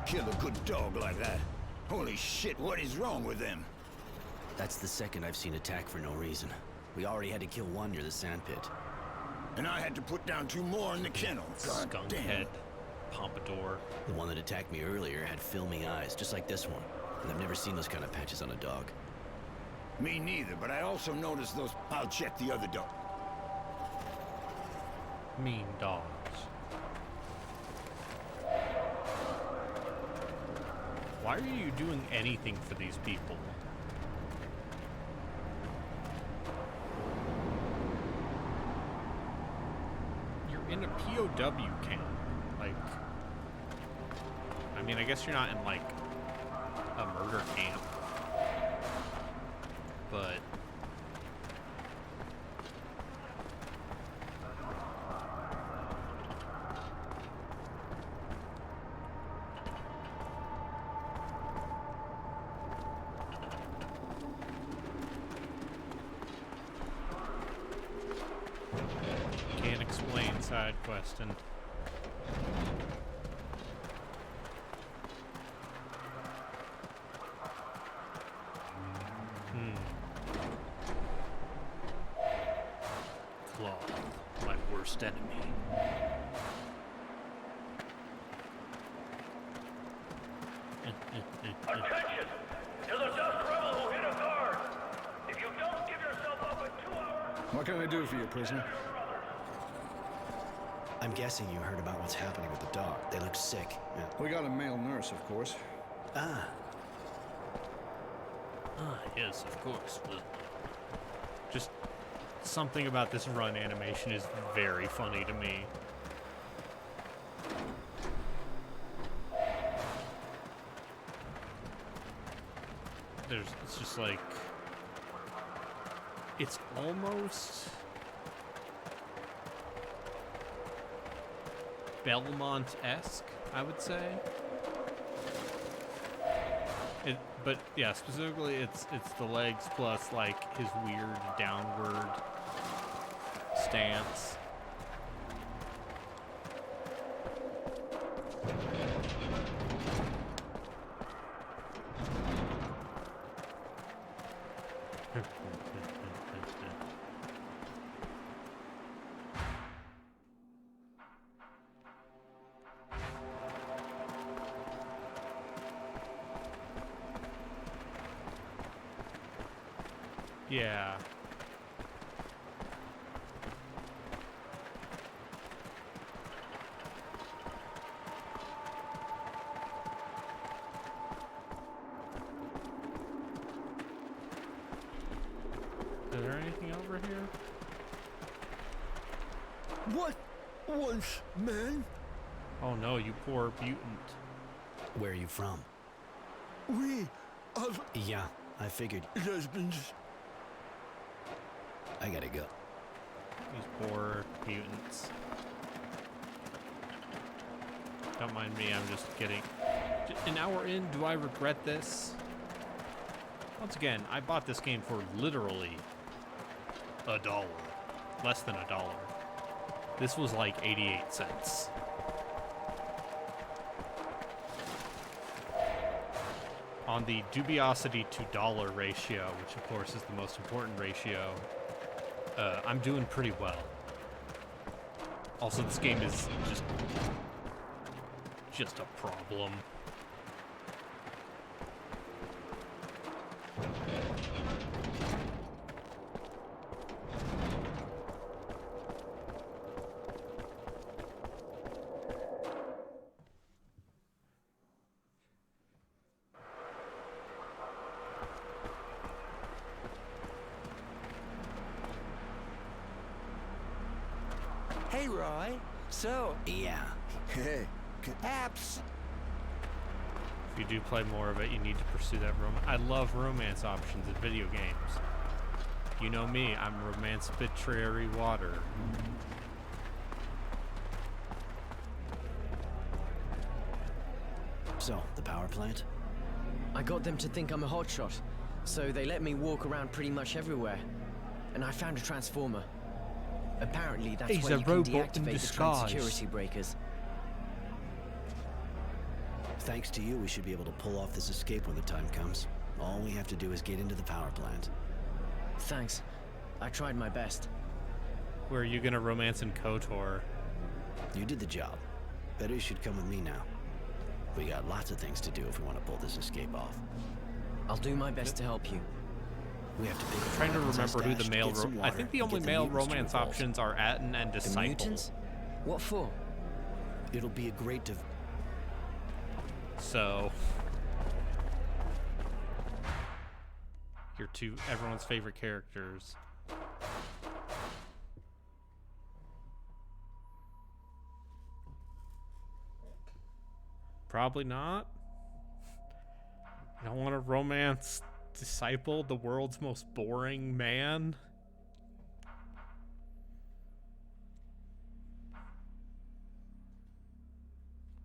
Kill a good dog like that. Holy shit, what is wrong with them? That's the second I've seen attack for no reason. We already had to kill one near the sandpit. And I had to put down 2 more in the kennel. God Skunk damn. head, pompadour. The one that attacked me earlier had filmy eyes, just like this one. And I've never seen those kind of patches on a dog. Me neither, but I also noticed those. I'll check the other dog. Mean dogs. Why are you doing anything for these people? You're in a POW camp. Like, I mean, I guess you're not in, like, a murder camp. But... can't explain side questing. Cloth, my worst enemy. Attention! To the dust rebel who hit a guard! If you don't give yourself up in 2 hours... What can I do for you, prisoner? I'm guessing you heard about what's happening with the dog. They look sick. Yeah. We got a male nurse, of course. Ah, Yes, of course. Just something about this run animation is very funny to me. It's just like, it's almost Belmont-esque, I would say. But yeah, specifically it's the legs plus like his weird downward stance. Yeah. Is there anything over here? What once, man? Oh no, you poor mutant. where are you from? We are Yeah, I figured. lesbians. I gotta go. These poor mutants. Don't mind me, I'm just getting... An hour in, do I regret this? Once again, I bought this game for literally $1. Less than $1. This was like 88 cents. On the dubiosity to dollar ratio, which of course is the most important ratio, I'm doing pretty well. Also, this game is just a problem. Hey, Roy. So, Yeah. hey, apps. If you do play more of it, you need to pursue that I love romance options in video games. You know me, I'm romance arbitrary water. So, the power plant? I got them to think I'm a hotshot, so they let me walk around pretty much everywhere. And I found a transformer. Apparently, that's He's where a you can robot in deactivate the disguise. security breakers. Thanks to you, we should be able to pull off this escape when the time comes. All we have to do is get into the power plant. Thanks. I tried my best. Where are you gonna romance in KOTOR? You did the job. Better you should come with me now. We got lots of things to do if we want to pull this escape off. I'll do my best to help you. We have to pick I'm trying to remember who the male I think the only male romance options are Atten and The Disciple. mutants? What for? It'll be a great So your two everyone's favorite characters. Probably not. I don't want to romance Disciple, the world's most boring man.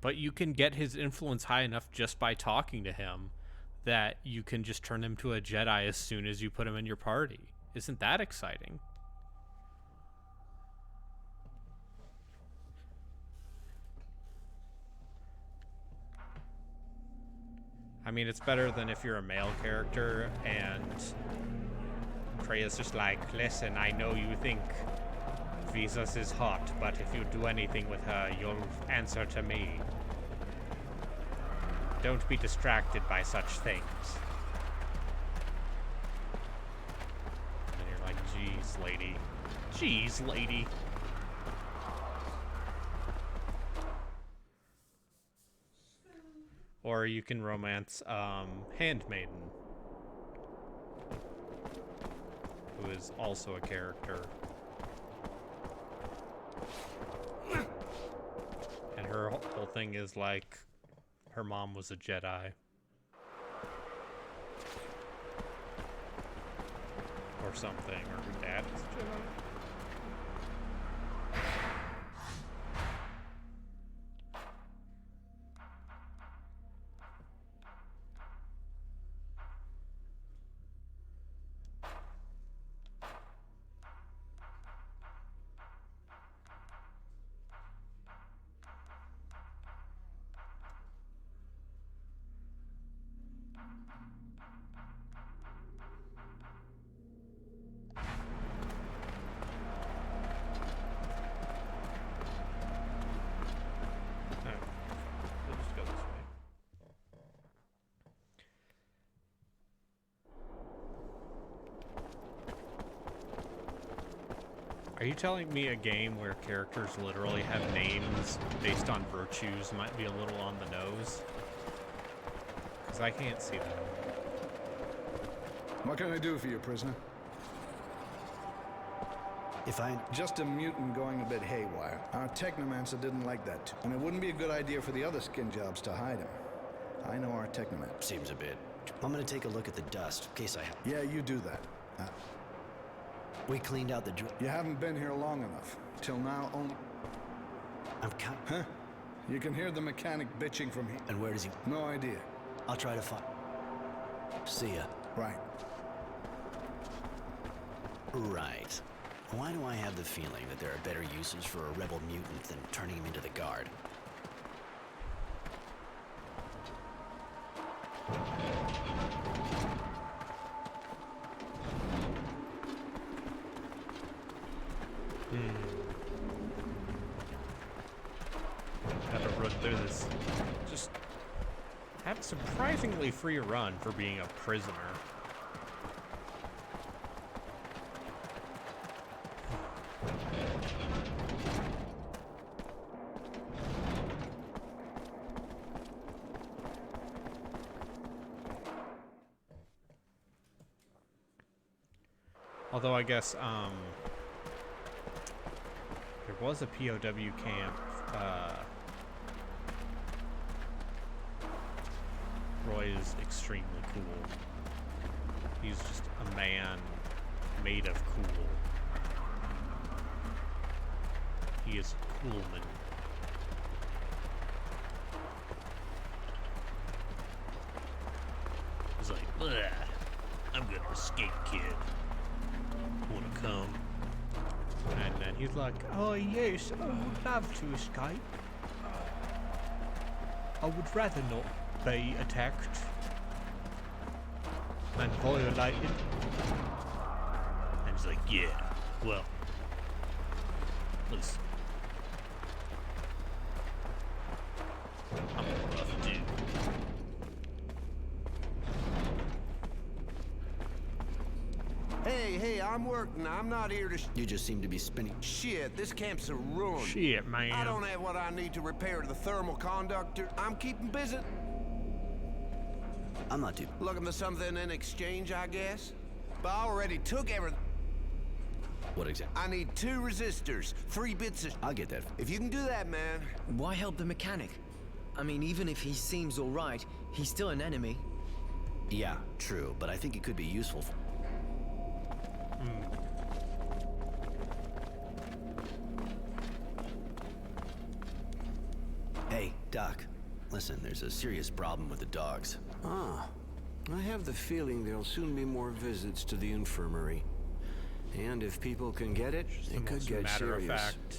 But you can get his influence high enough just by talking to him that you can just turn him to a Jedi as soon as you put him in your party. Isn't that exciting? I mean, it's better than if you're a male character and Krea's just like, listen, I know you think Visas is hot, but if you do anything with her, you'll answer to me. Don't be distracted by such things. And then you're like, geez, lady. Jeez, lady. Or you can romance Handmaiden, who is also a character. And her whole thing is like, her mom was a Jedi. Or something, or her dad was a Jedi. Are you telling me a game where characters literally have names based on virtues might be a little on the nose? Because I can't see that. What can I do for you, prisoner? Just a mutant going a bit haywire. Our technomancer didn't like that, and it wouldn't be a good idea for the other skin jobs to hide him. I know our technoman. Seems a bit. I'm gonna take a look at the dust, in case I have. Yeah, you do that. We cleaned out the You haven't been here long enough. Till now, only... I'm kind... Huh? You can hear the mechanic bitching from here. And where does he... No idea. I'll try to find... See ya. Right. Right. Why do I have the feeling that there are better uses for a rebel mutant than turning him into the guard? Gotta run through this. Just have a surprisingly free run for being a prisoner. Although I guess there was a POW camp. Roy is extremely cool. He's just a man made of cool. He is a cool man. He's like, bleh, I'm gonna escape, kid. Wanna come? And then he's like, oh yes, I would love to escape. I would rather not be attacked and violated. And he's like, yeah, well, listen, I'm a rough dude. Hey, I'm working. I'm not here to... You just seem to be spinning. Shit, this camp's a ruin. Shit, man. I don't have what I need to repair the thermal conductor. I'm keeping busy. I'm not too... Looking for something in exchange, I guess? But I already took everything. What exactly? I need 2 resistors, 3 bits of... I'll get that. If you can do that, man. Why help the mechanic? I mean, even if he seems alright, he's still an enemy. Yeah, true, but I think it could be useful. Hey, Doc. Listen, there's a serious problem with the dogs. Ah, I have the feeling there'll soon be more visits to the infirmary. And if people can get it, it could get matter serious. of fact.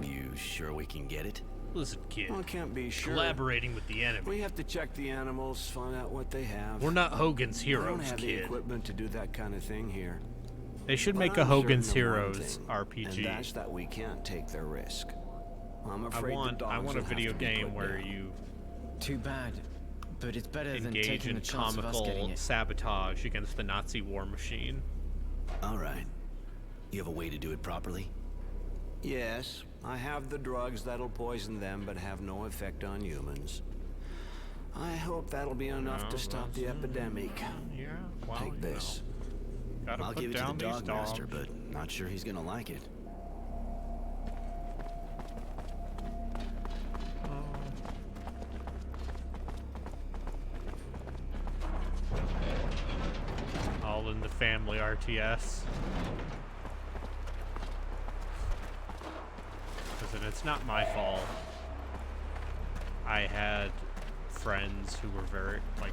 You sure we can get it? Listen, kid. Well, I can't be sure. Collaborating with the enemy. We have to check the animals, find out what they have. We're not Hogan's I Heroes, don't have the kid. equipment to do that kind of thing here. They should But make a I'm Hogan's certain of one Heroes thing, RPG. And that's that we can't take their risk. I'm I afraid want the dogs a will have video to be game put where down. you Too bad. But it's better than engage taking in the chance of us getting comical it. sabotage against the Nazi war machine. All right. You have a way to do it properly? Yes, I have the drugs that'll poison them but have no effect on humans. I hope that'll be enough to stop the epidemic. Yeah, well, Take this. Gotta I'll put give it to the down these dog dogs. master, but not sure he's gonna like it. All in the family RTS. Listen, it's not my fault. I had friends who were very, like...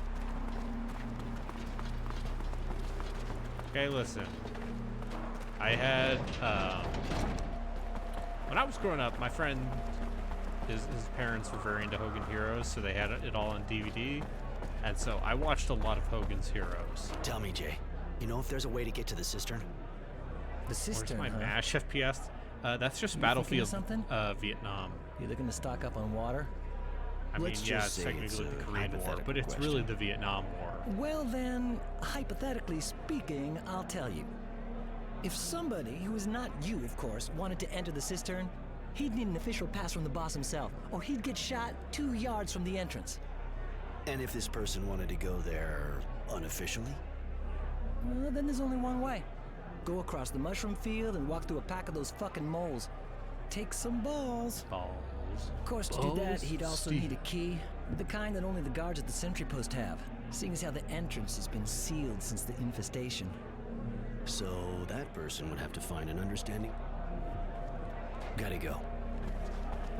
Okay, listen. I had, when I was growing up, my friend, his parents were very into Hogan Heroes, so they had it all on DVD. And so I watched a lot of Hogan's Heroes. Tell me, Jay. You know if there's a way to get to the cistern? The cistern, Where's my huh? MASH FPS? That's just You Battlefield thinking of something? Vietnam. You looking to stock up on water? I mean, Let's yeah, just it's say technically it's the a Korean War, hypothetical but it's question. really the Vietnam War. Well then, hypothetically speaking, I'll tell you. If somebody, who is not you of course, wanted to enter the cistern, he'd need an official pass from the boss himself, or he'd get shot 2 yards from the entrance. And if this person wanted to go there unofficially? Well, then there's only one way. Go across the mushroom field and walk through a pack of those fucking moles. Take some balls. Balls. Of course, to do that, Balls, he'd also Steve. need a key. The kind that only the guards at the sentry post have, seeing as how the entrance has been sealed since the infestation. So that person would have to find an understanding. Gotta go.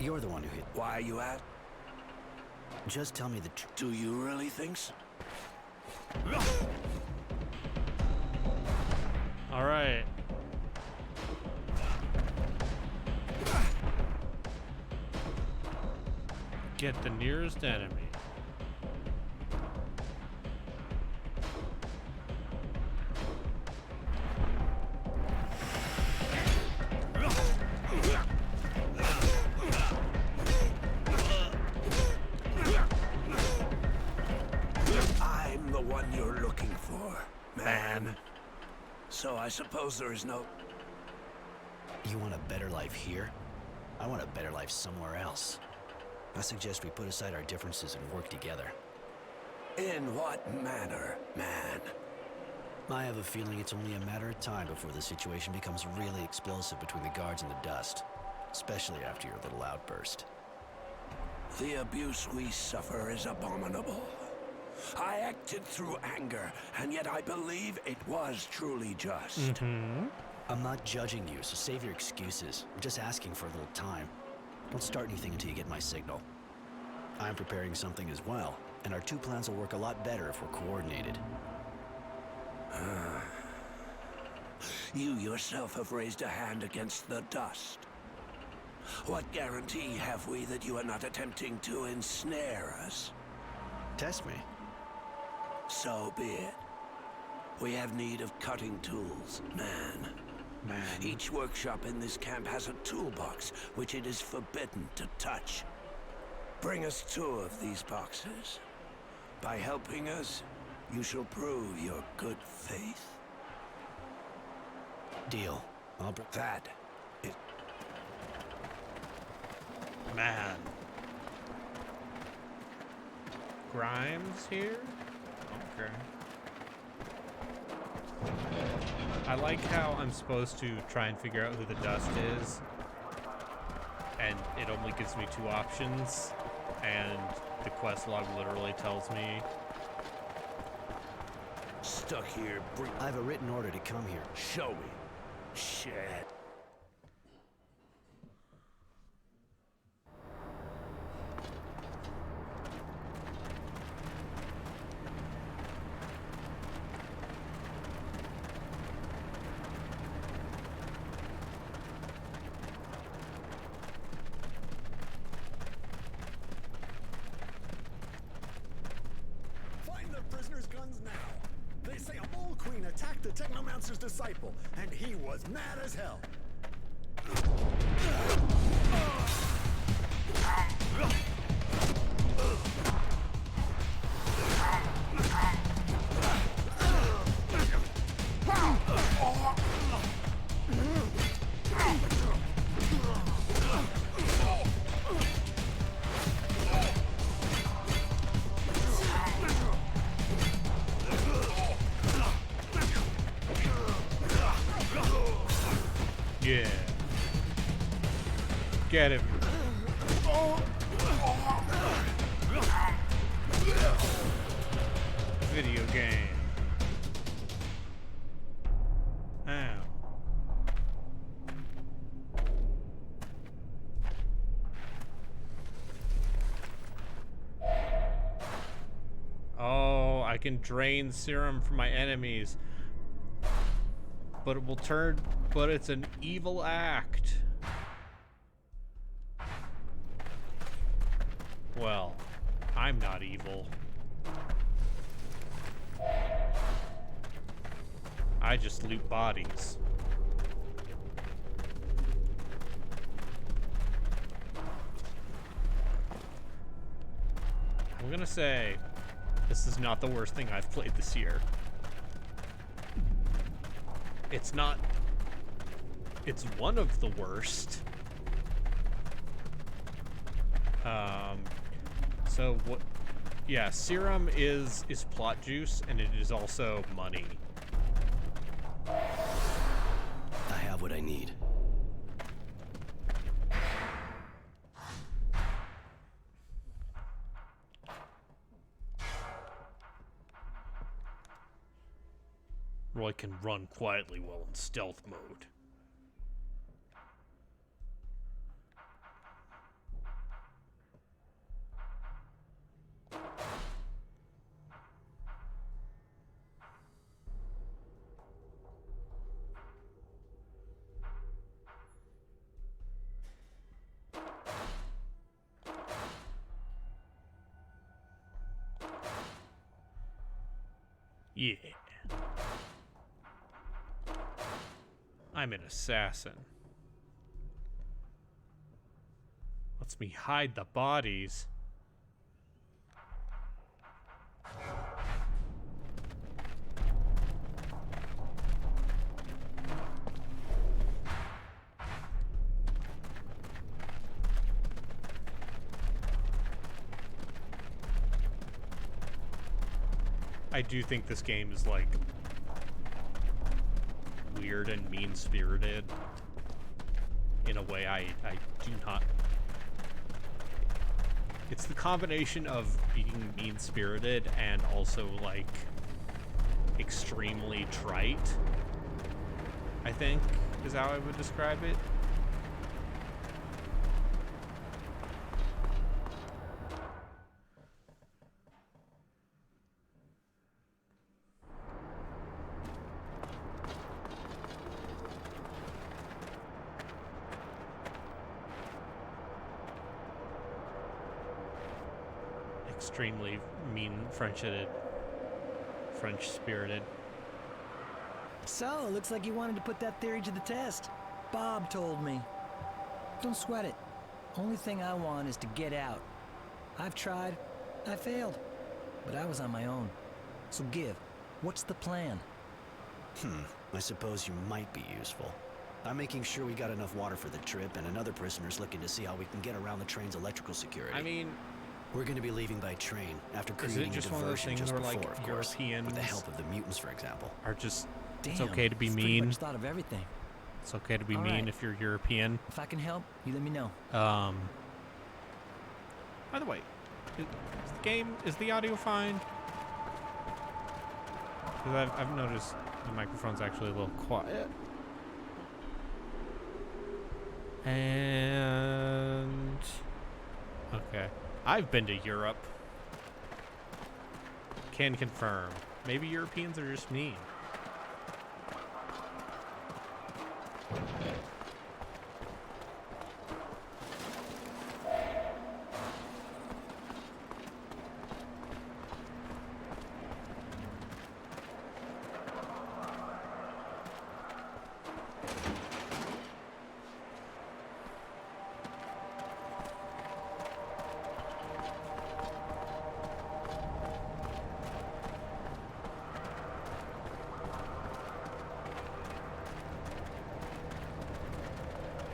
You're the one who hit. Why are you at? Just tell me the truth. Do you really think so? All right. Get the nearest enemy. I'm the one you're looking for, man. So I suppose there is no... You want a better life here? I want a better life somewhere else. I suggest we put aside our differences and work together. In what manner, man? I have a feeling it's only a matter of time before the situation becomes really explosive between the guards and the dust. Especially after your little outburst. The abuse we suffer is abominable. I acted through anger, and yet I believe it was truly just. I'm not judging you, so save your excuses. I'm just asking for a little time. Don't start anything until you get my signal. I'm preparing something as well, and our two plans will work a lot better if we're coordinated. You yourself have raised a hand against the dust. What guarantee have we that you are not attempting to ensnare us? Test me. So be it. We have need of cutting tools, man. Each workshop in this camp has a toolbox which it is forbidden to touch. Bring us 2 of these boxes. By helping us, you shall prove your good faith. Deal. I'll bring that. Man. Grimes here? Okay. I like how I'm supposed to try and figure out who the dust is, and it only gives me 2 options, and the quest log literally tells me. Stuck here, I have a written order to come here. Show me. Shit. Find the prisoner's guns now. They say a mole queen attacked the Technomancer's disciple, and he was mad as hell. Yeah. Get him. Video game. Ow. Oh, I can drain serum from my enemies. But it will turn, but it's an evil act. Well, I'm not evil. I just loot bodies. I'm gonna say, this is not the worst thing I've played this year. It's not. It's one of the worst. So what? Yeah, serum is plot juice, and it is also money. I have what I need. Roy can run quietly while in stealth mode. Yeah. I'm an assassin. Lets me hide the bodies. I do think this game is like weird and mean-spirited in a way I do not. It's the combination of being mean-spirited and also like extremely trite, I think is how I would describe it. Extremely mean, French-spirited. So, looks like you wanted to put that theory to the test. Bob told me. Don't sweat it. Only thing I want is to get out. I've tried. I failed. But I was on my own. So give. What's the plan? I suppose you might be useful. I'm making sure we got enough water for the trip, and another prisoner's looking to see how we can get around the train's electrical security. I mean, we're going to be leaving by train after creating just a one of those diversion things just where, before, like, of course, Europeans with the help of the mutants, for example. Are just Damn, it's okay to be it's pretty mean. much thought of everything. It's okay to be All mean right. if you're European. If I can help, you let me know. By the way, is the audio fine? Because I've noticed the microphone's actually a little quiet. And okay, I've been to Europe. Can confirm. Maybe Europeans are just mean.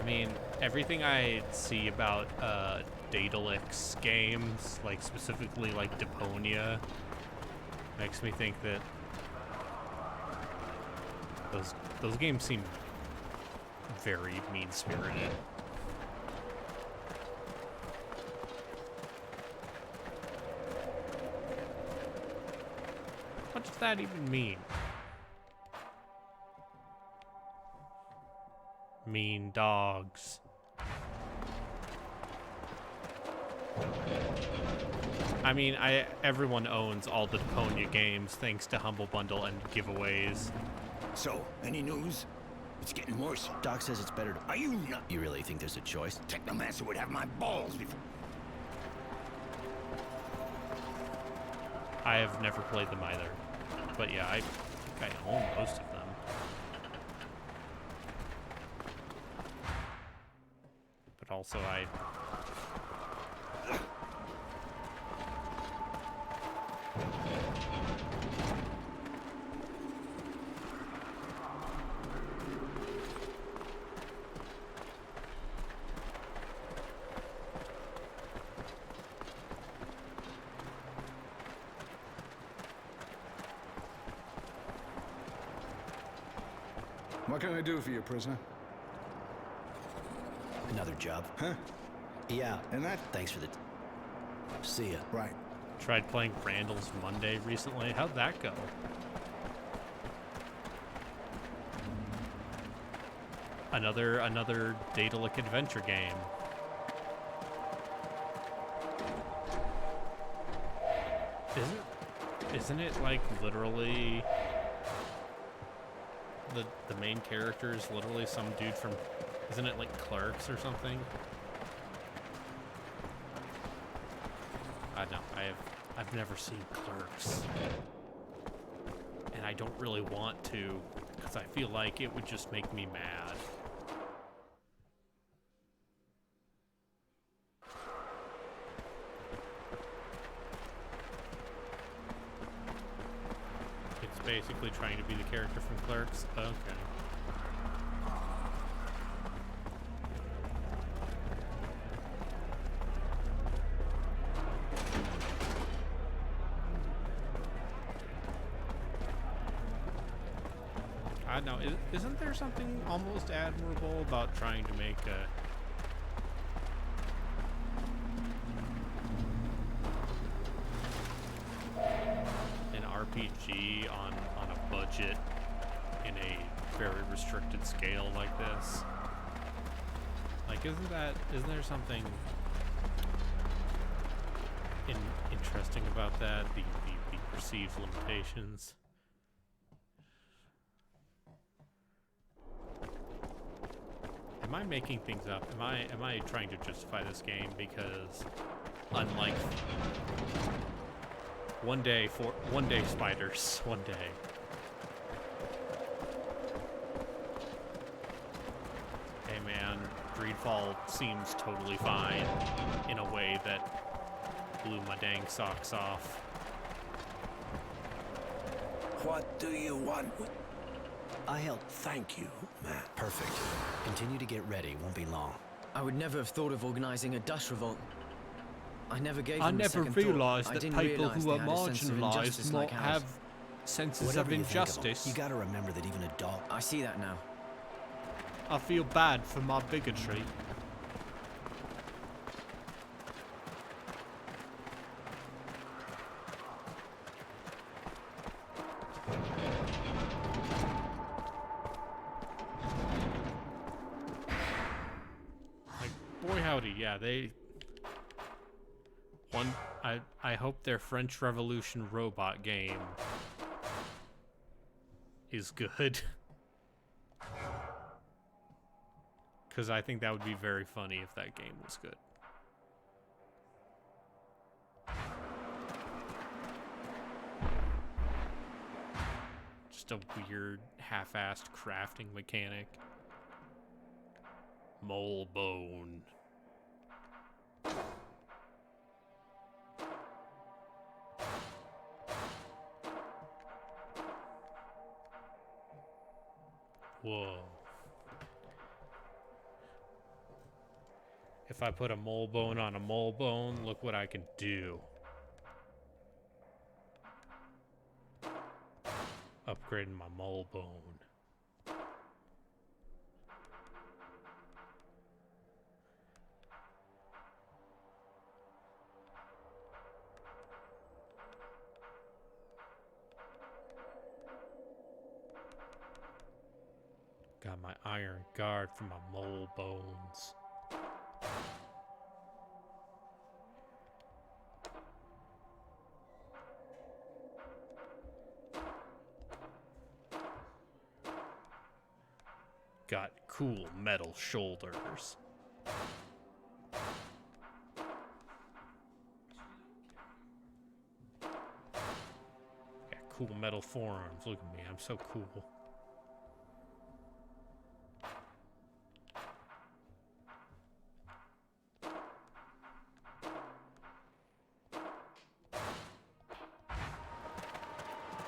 I mean, everything I see about Daedalus games, like specifically like Deponia, makes me think that those games seem very mean-spirited. What does that even mean? Mean dogs. I mean, everyone owns all the Deponia games thanks to Humble Bundle and giveaways. So, any news? It's getting worse. Doc says it's better to... Are you not? You really think there's a choice? Technomancer would have my balls before... I have never played them either. But yeah, I think I own most of them. But also What can I do for you, prisoner? Another job. Huh? Yeah. And that? Thanks for the... See ya. Right. tried playing Randall's Monday recently. How'd that go? Another Daedalic adventure game. Isn't it like literally the main character is literally some dude from, isn't it like Clerks or something? I don't know. I've never seen Clerks. don't really want to, because I feel like it would just make me mad. It's basically trying to be the character from Clerks. Okay. I don't know, isn't there something almost admirable about trying to make an RPG on a budget in a very restricted scale like this? Like, isn't there something interesting about that? The perceived limitations. Am I making things up? Am I trying to justify this game? Because unlike one day spiders, one day. Hey man, Greedfall seems totally fine in a way that blew my dang socks off. What do you want? I helped. Thank you, man. Perfect. Continue to get ready. Won't be long. I would never have thought of organizing a dust revolt. I never gave I them a never second realized thought. that I didn't people realize who are they had a sense of injustice marginalized like ours. have senses Whatever of you think of 'em, injustice. you gotta remember that even a dog. I see that now. I feel bad for my bigotry. Like, boy howdy, yeah, I hope their French Revolution robot game is good. Because I think that would be very funny if that game was good. Just a weird, half-assed crafting mechanic. Mole bone. Whoa. If I put a mole bone on a mole bone, look what I can do. Upgrading my mole bone. Got my iron guard for my mole bones. Got cool metal shoulders. Got cool metal forearms. Look at me, I'm so cool.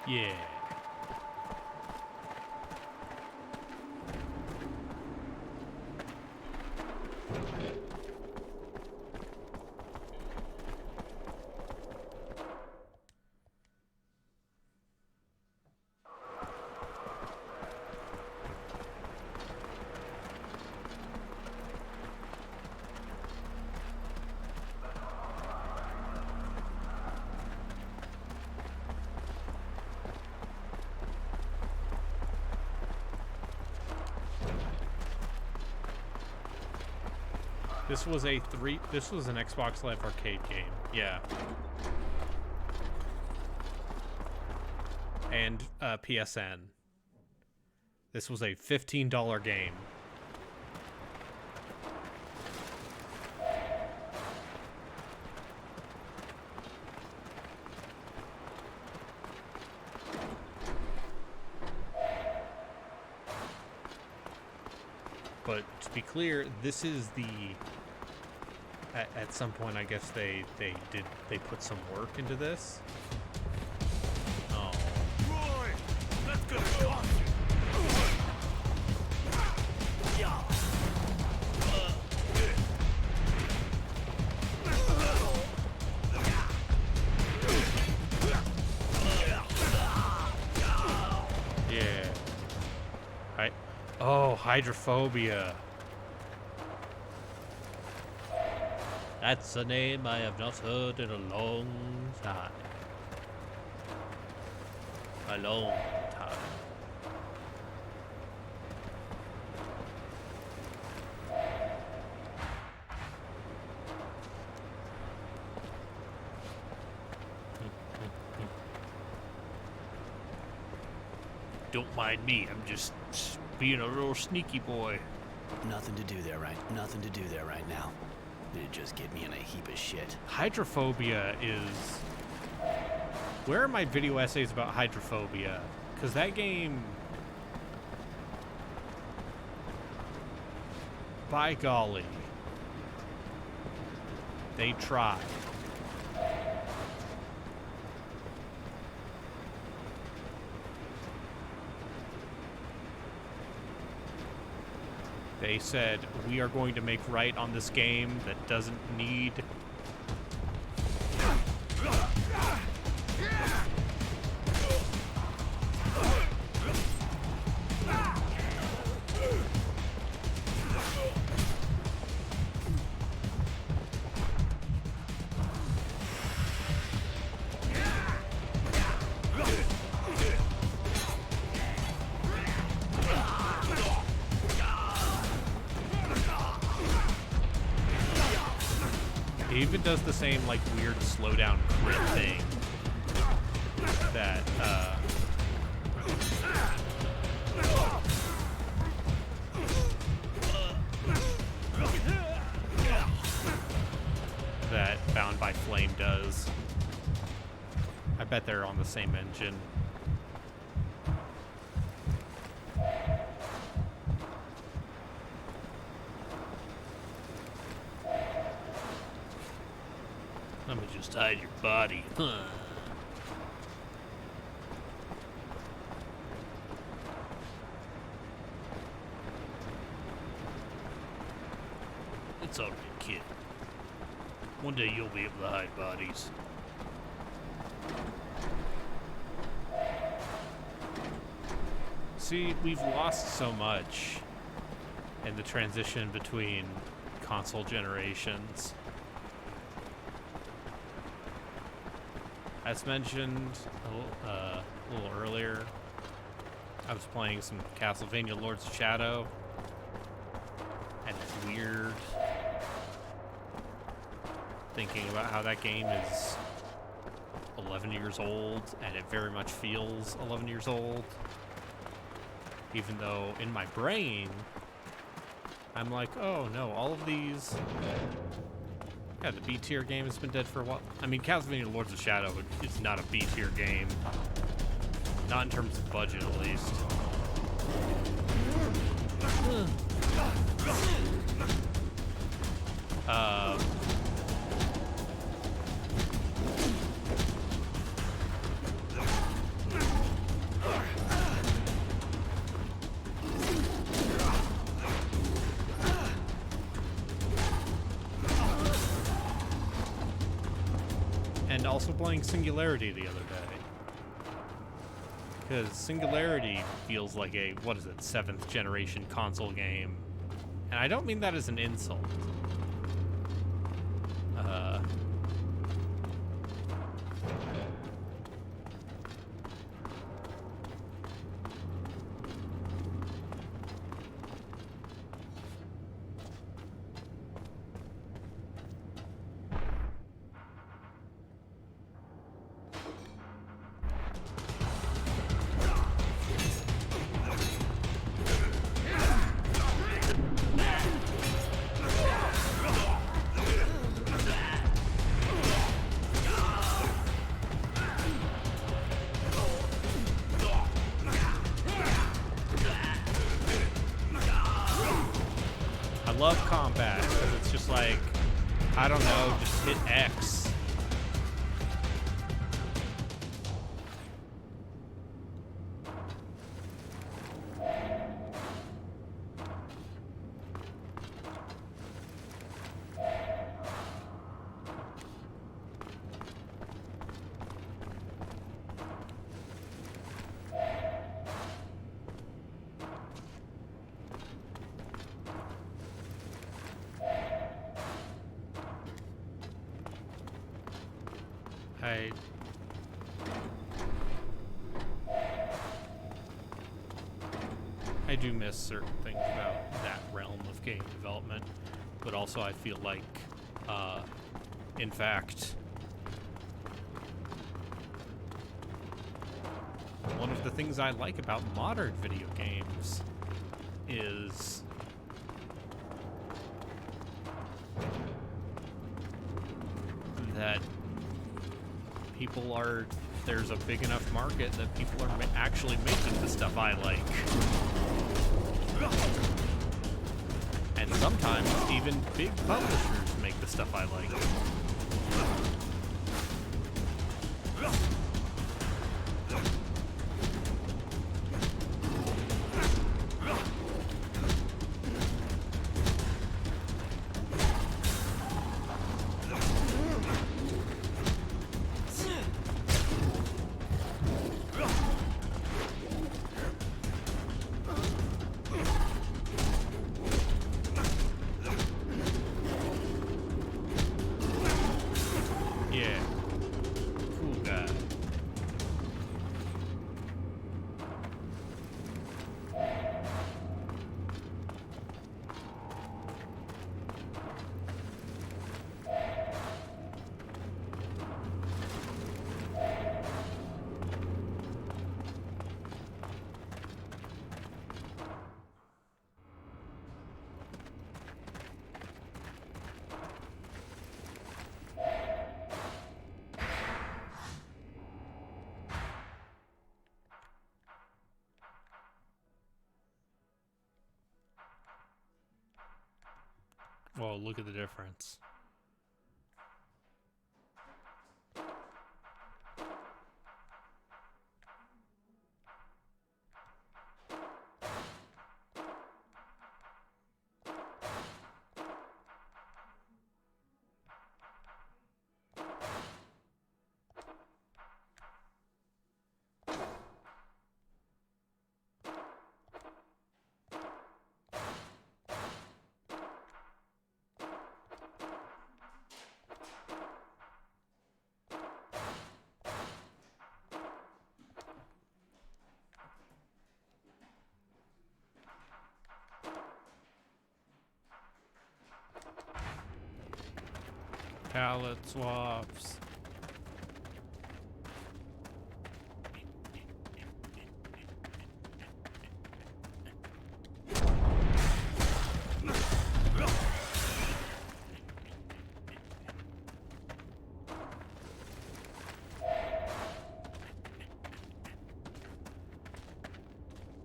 Yeah. This was an Xbox Live Arcade game. Yeah. And PSN. This was a $15 game. But to be clear, this is the... At some point, I guess they put some work into this. Oh. Roy, let's go. Yeah. Oh, hydrophobia. That's a name I have not heard in a long time. A long time. Don't mind me, I'm just being a real sneaky boy. Nothing to do there, right? Nothing to do there right now. It'd just get me in a heap of shit. Hydrophobia is... Where are my video essays about hydrophobia? Because that game... By golly. They tried. They said, we are going to make right on this game that doesn't need... It even does the same, like, weird slowdown crit thing that, that Bound by Flame does. I bet they're on the same engine. Let me just hide your body. Huh. It's alright, kid. One day you'll be able to hide bodies. See, we've lost so much in the transition between console generations. As mentioned a little earlier, I was playing some Castlevania Lords of Shadow, and it's weird thinking about how that game is 11 years old, and it very much feels 11 years old. Even though in my brain, I'm like, oh no, all of these... Yeah, the B-tier game has been dead for a while. I mean, Castlevania Lords of Shadow is not a B-tier game. Not in terms of budget, at least. And also playing Singularity the other day. Because Singularity feels like a, 7th generation console game. And I don't mean that as an insult. love combat because it's just like, I don't know, just hit X. I do miss certain things about that realm of game development, but also I feel like, in fact, one of the things I like about modern video games is that there's a big enough market that people are actually making the stuff I like. And sometimes even big publishers make the stuff I like. Whoa, look at the difference. Palette swaps.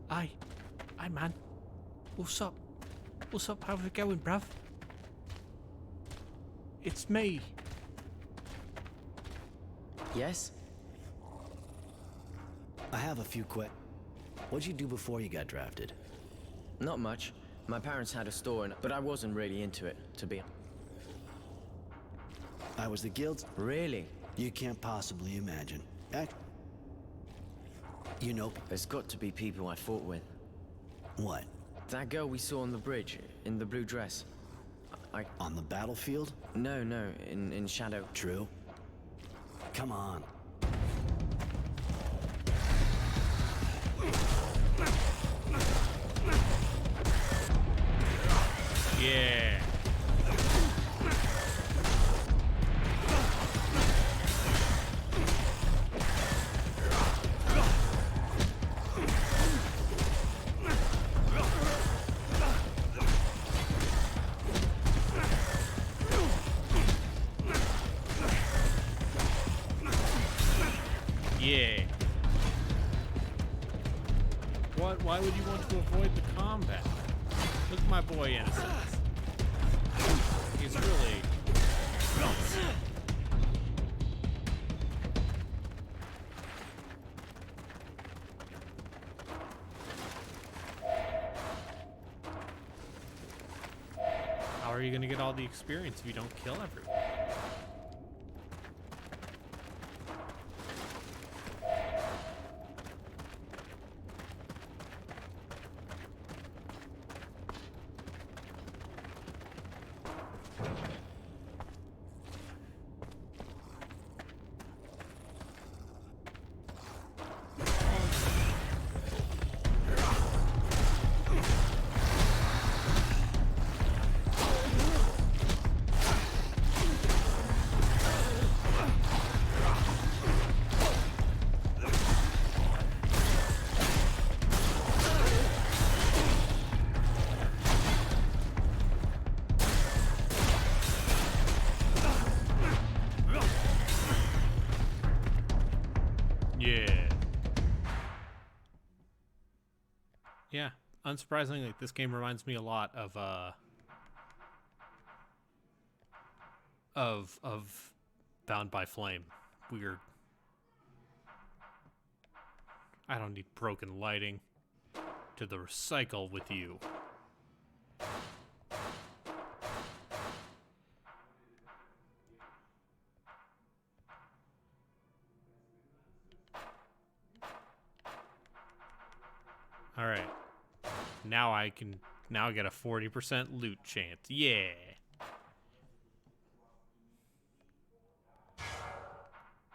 Aye, man. What's up? What's up? How's it going, bruv? It's me. Yes? I have a few What'd you do before you got drafted? Not much. My parents had a store, but I wasn't really into it, to be. I was the guild's. Really? You can't possibly imagine. You know. There's got to be people I fought with. What? That girl we saw on the bridge, in the blue dress. On the battlefield? No, in Shadow. True. Come on. Yeah. Yeah. Why would you want to avoid the combat? Look at my boy Innocence. He's really... How are you gonna get all the experience if you don't kill everyone? Yeah, unsurprisingly, this game reminds me a lot of Bound by Flame. Weird. I don't need broken lighting. To the recycle with you. All right. Now I get a 40% loot chance. Yeah.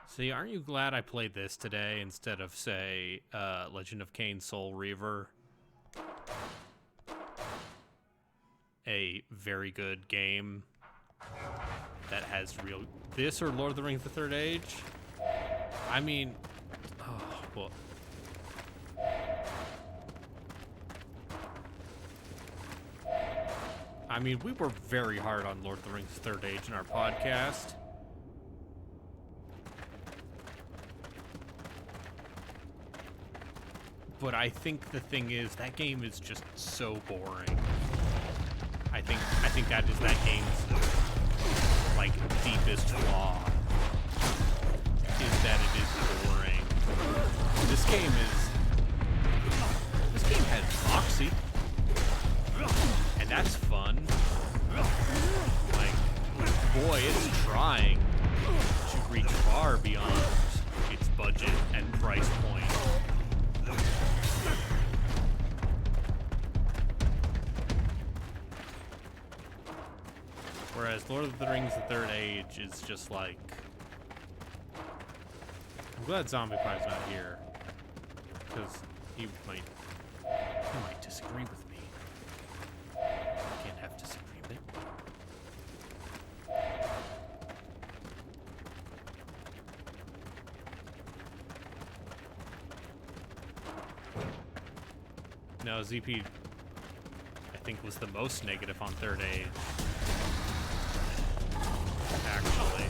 See, aren't you glad I played this today instead of, say, Legend of Kain Soul Reaver? A very good game that has real... This or Lord of the Rings: The Third Age? I mean... Oh, well... I mean, we were very hard on Lord of the Rings: Third Age in our podcast. But I think the thing is, that game is just so boring. I think that is that game's, like, deepest flaw. Is that it is boring. This game has moxie. And that's fun. Like, boy, it's trying to reach far beyond its budget and price point. Whereas Lord of the Rings: The Third Age is just like... I'm glad Zombie Pie's not here. Because he might disagree with me. Can't have disagreement. No, ZP, I think, was the most negative on Third Age. Actually.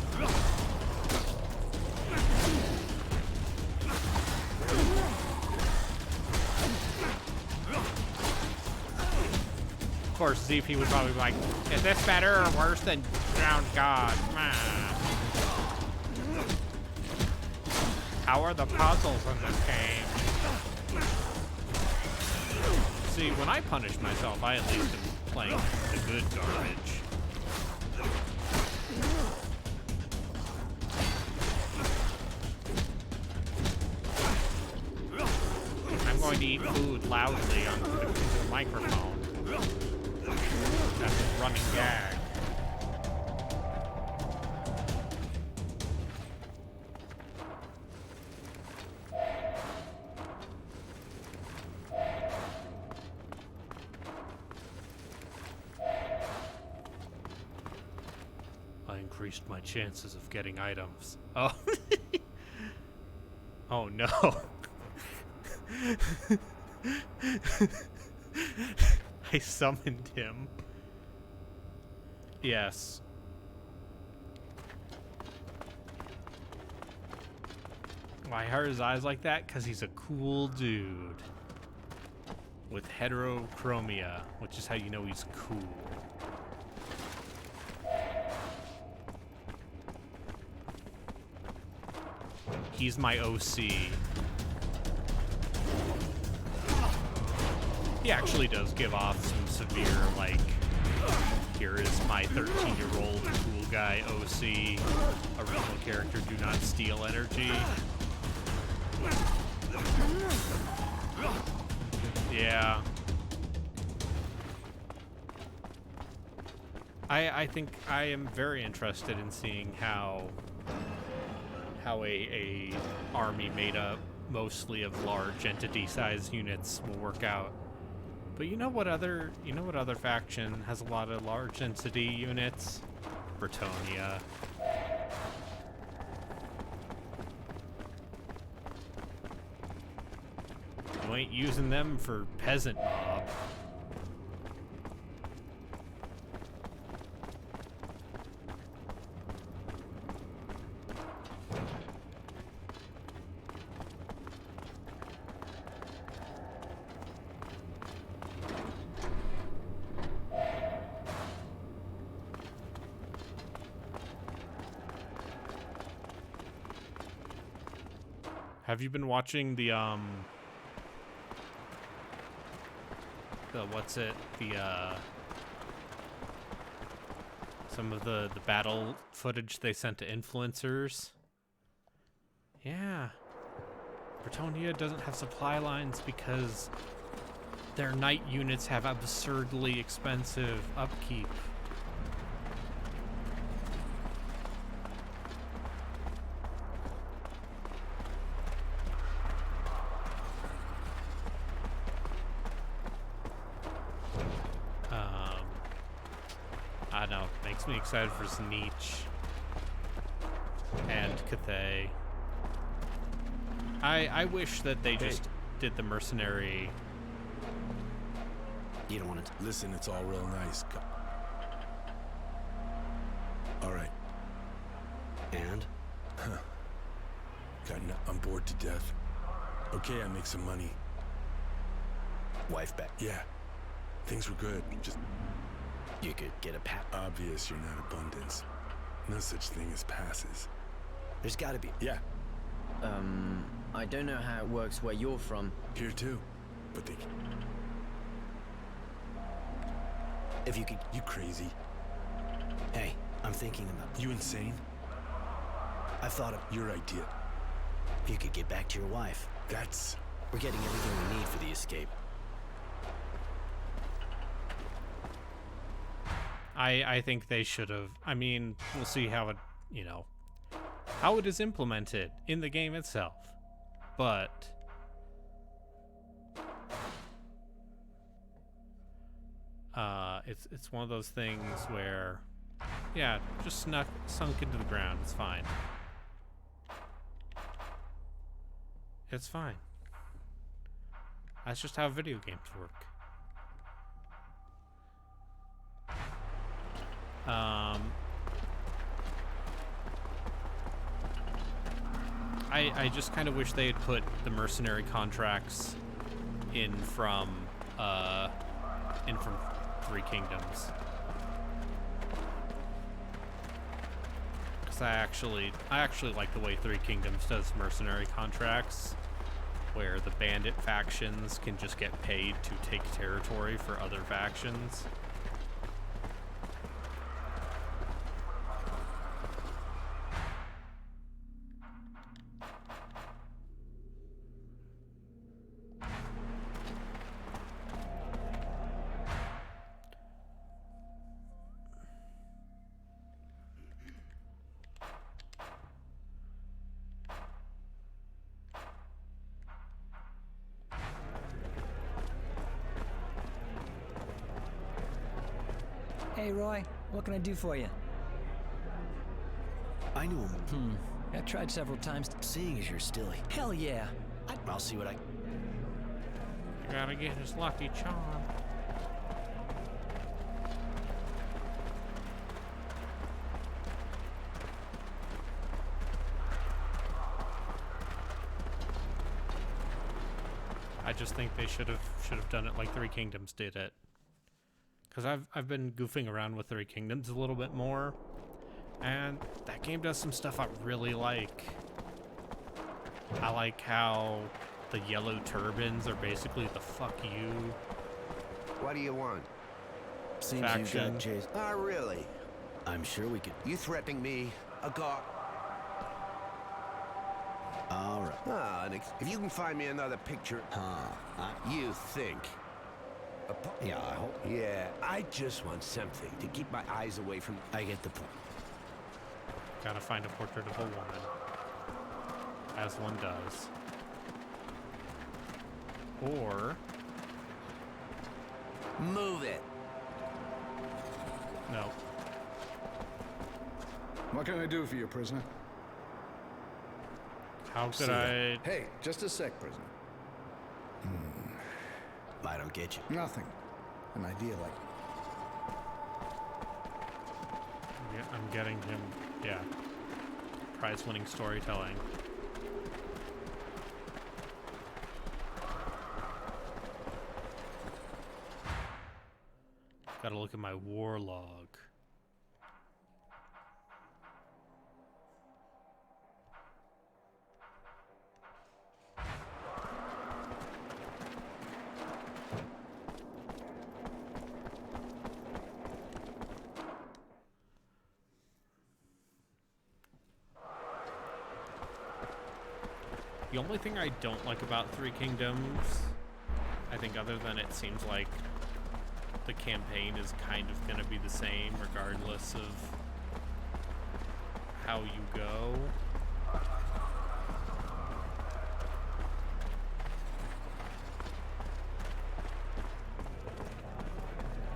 Of course, ZP would probably be like, is this better or worse than Drowned God? How are the puzzles in this game? See, when I punish myself, I at least am playing the good garbage. I'm going to eat food loudly on the microphone. That's a running gag. I increased my chances of getting items. Oh. Oh no. I summoned him. Yes. Why are his eyes like that? Because he's a cool dude. With heterochromia, which is how you know he's cool. He's my OC. He actually does give off some severe, like, here is my 13-year-old cool guy OC, original character, do not steal energy. Yeah. I think I am very interested in seeing how a army made up mostly of large entity-sized units will work out. But you know what other faction has a lot of large entity units? Bretonia. You ain't using them for peasant mob. Have you been watching the what's it? Some of the battle footage they sent to influencers? Yeah. Bretonia doesn't have supply lines because their knight units have absurdly expensive upkeep. I know, makes me excited for Sneech and Cathay. I wish that they just did the mercenary. You don't want to listen. It's all real nice. All right. And? Huh. I'm bored to death. Okay, I make some money. Wife back. Yeah. Things were good. Just you could get a pat. Obvious you're not abundance. No such thing as passes. There's gotta be. Yeah. I don't know how it works where you're from. Here too. But they... If you could... You crazy. Hey, I'm thinking about... You insane? I've thought of... Your idea. If you could get back to your wife. That's... We're getting everything we need for the escape. I think they should have. I mean, we'll see how it, how it is implemented in the game itself. But it's one of those things where, yeah, just sunk into the ground. It's fine. It's fine. That's just how video games work. I just kind of wish they had put the mercenary contracts in from Three Kingdoms, because I actually like the way Three Kingdoms does mercenary contracts, where the bandit factions can just get paid to take territory for other factions. Hey, Roy, what can I do for you? I knew him. I've tried several times. Seeing as you're still... Hell yeah. I'll see what I... I gotta get his lucky charm. I just think they should have done it like Three Kingdoms did it. Because I've been goofing around with Three Kingdoms a little bit more, and that game does some stuff I really like. I like how the yellow turbans are basically the fuck you. What do you want? Seems faction. you got Jay's. Ah, really? I'm sure we could. You threatening me? A guard? All right. Ah, if you can find me another picture, you think? Yeah, I hope. Yeah, I just want something to keep my eyes away from. I get the point. Gotta find a portrait of a woman, as one does. Or move it. No. What can I do for you, prisoner? How could I? Hey, just a sec, prisoner. I don't get you. Nothing. An idea like. Yeah, I'm getting him. Yeah. Prize-winning storytelling. Gotta look at my war log. The only thing I don't like about Three Kingdoms, I think other than it seems like the campaign is kind of going to be the same regardless of how you go.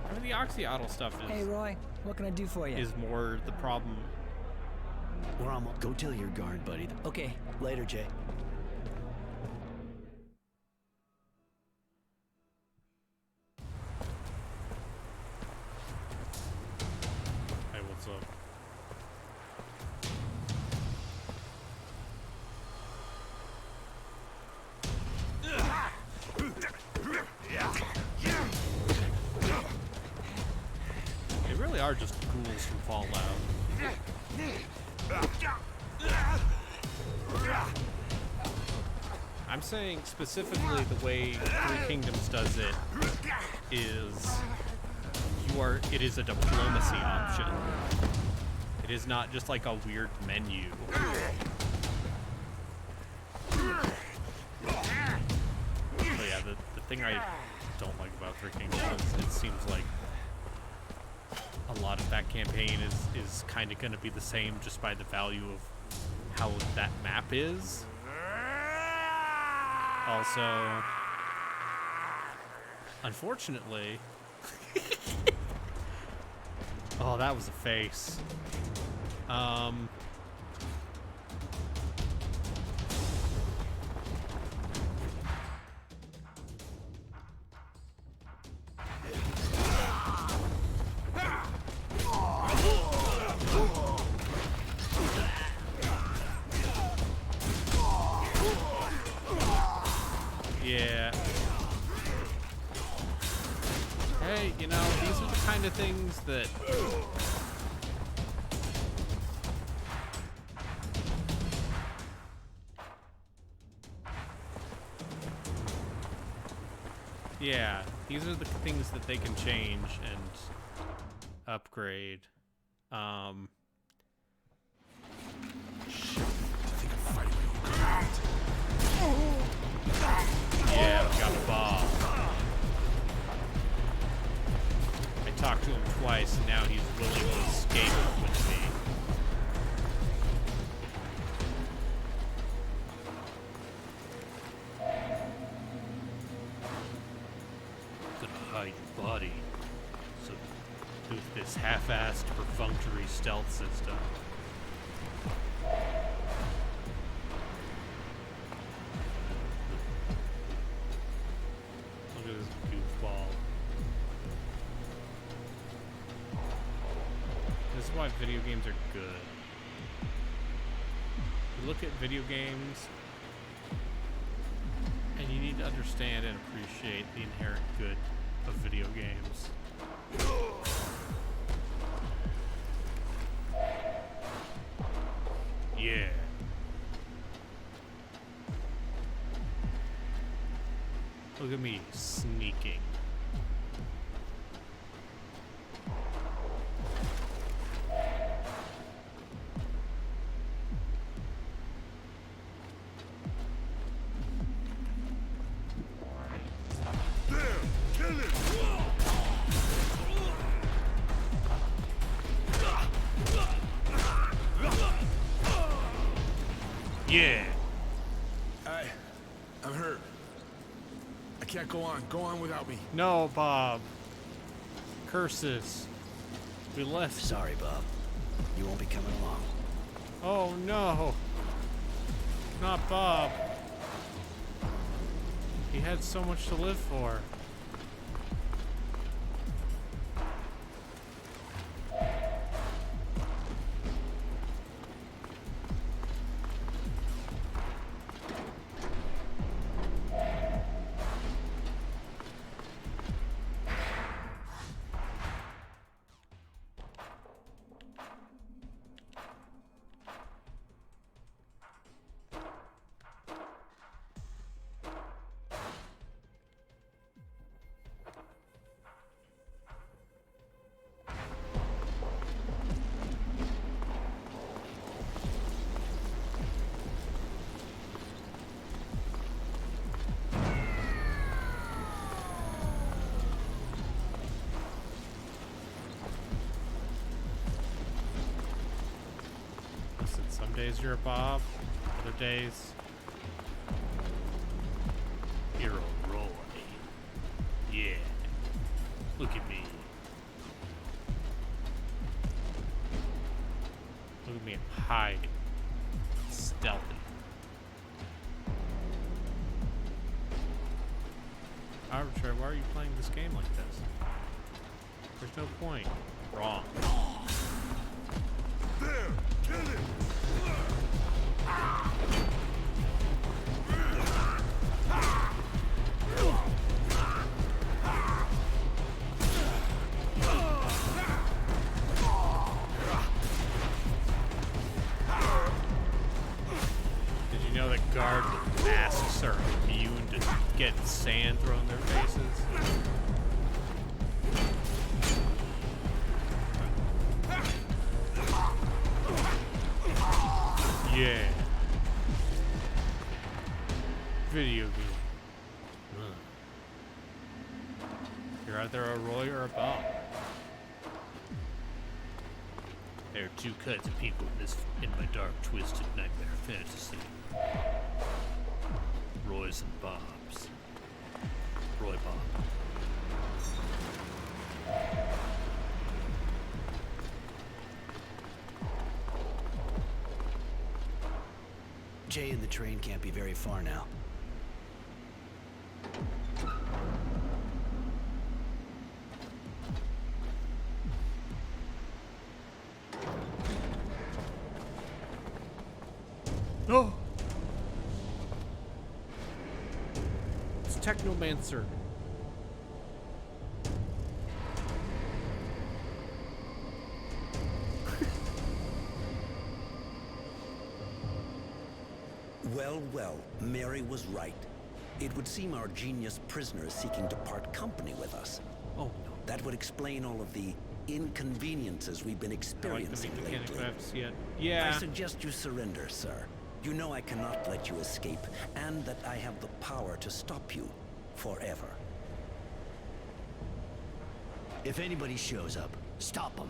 I mean, the Oxyotl stuff is... Hey, Roy, what can I do for you? ...is more the problem. We're almost. Go tell your guard buddy. Okay. Later, Jay. Hey, what's up? They really are just ghouls from Fallout. I'm saying specifically the way Three Kingdoms does it is it is a diplomacy option. It is not just like a weird menu. But yeah, the thing I don't like about Three Kingdoms is it seems like a lot of that campaign is kind of going to be the same just by the value of how that map is. Also, unfortunately, oh, that was a face. Yeah. Hey, you know, these are the kind of things that... Yeah, these are the things that they can change and upgrade. Yeah, we got a ball. I talked to him twice, and now he's willing to escape with me. Gonna hide your body. So, with this half-assed, perfunctory stealth system. Look at this goofball. This is why video games are good. You look at video games, and you need to understand and appreciate the inherent good of video games. Yeah. Look at me sneaking. Yeah. I'm hurt. I can't go on. Go on without me. No, Bob. Curses. We left. Sorry, Bob. You won't be coming along. Oh no. Not Bob. He had so much to live for. Some days you're a Bob, other days you're a Roy. Yeah, look at me. Look at me, I'm hiding, stealthy. Arbitrary, why are you playing this game like this? There's no point. Wrong. There! Kill it! Did you know that guard masks are immune to getting sand thrown in their faces? Yeah. Video game. You're either a Roy or a Bob. There are two kinds of people in my dark, twisted nightmare fantasy. Roys and Bobs. Roy Bob. Jay and the train can't be very far now. Oh! It's Technomancer. Well, well, Mary was right. It would seem our genius prisoner is seeking to part company with us. Oh, no. That would explain all of the inconveniences we've been experiencing lately. Yeah. I suggest you surrender, sir. You know I cannot let you escape, and that I have the power to stop you forever. If anybody shows up, stop them.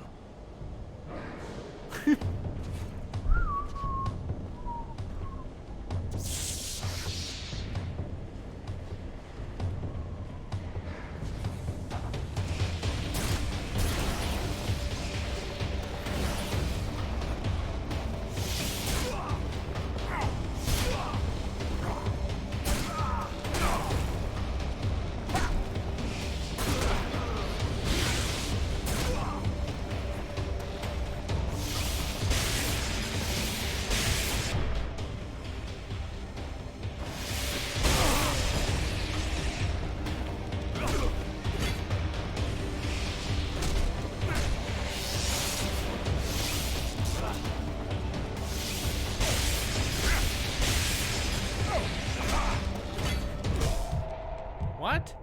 What?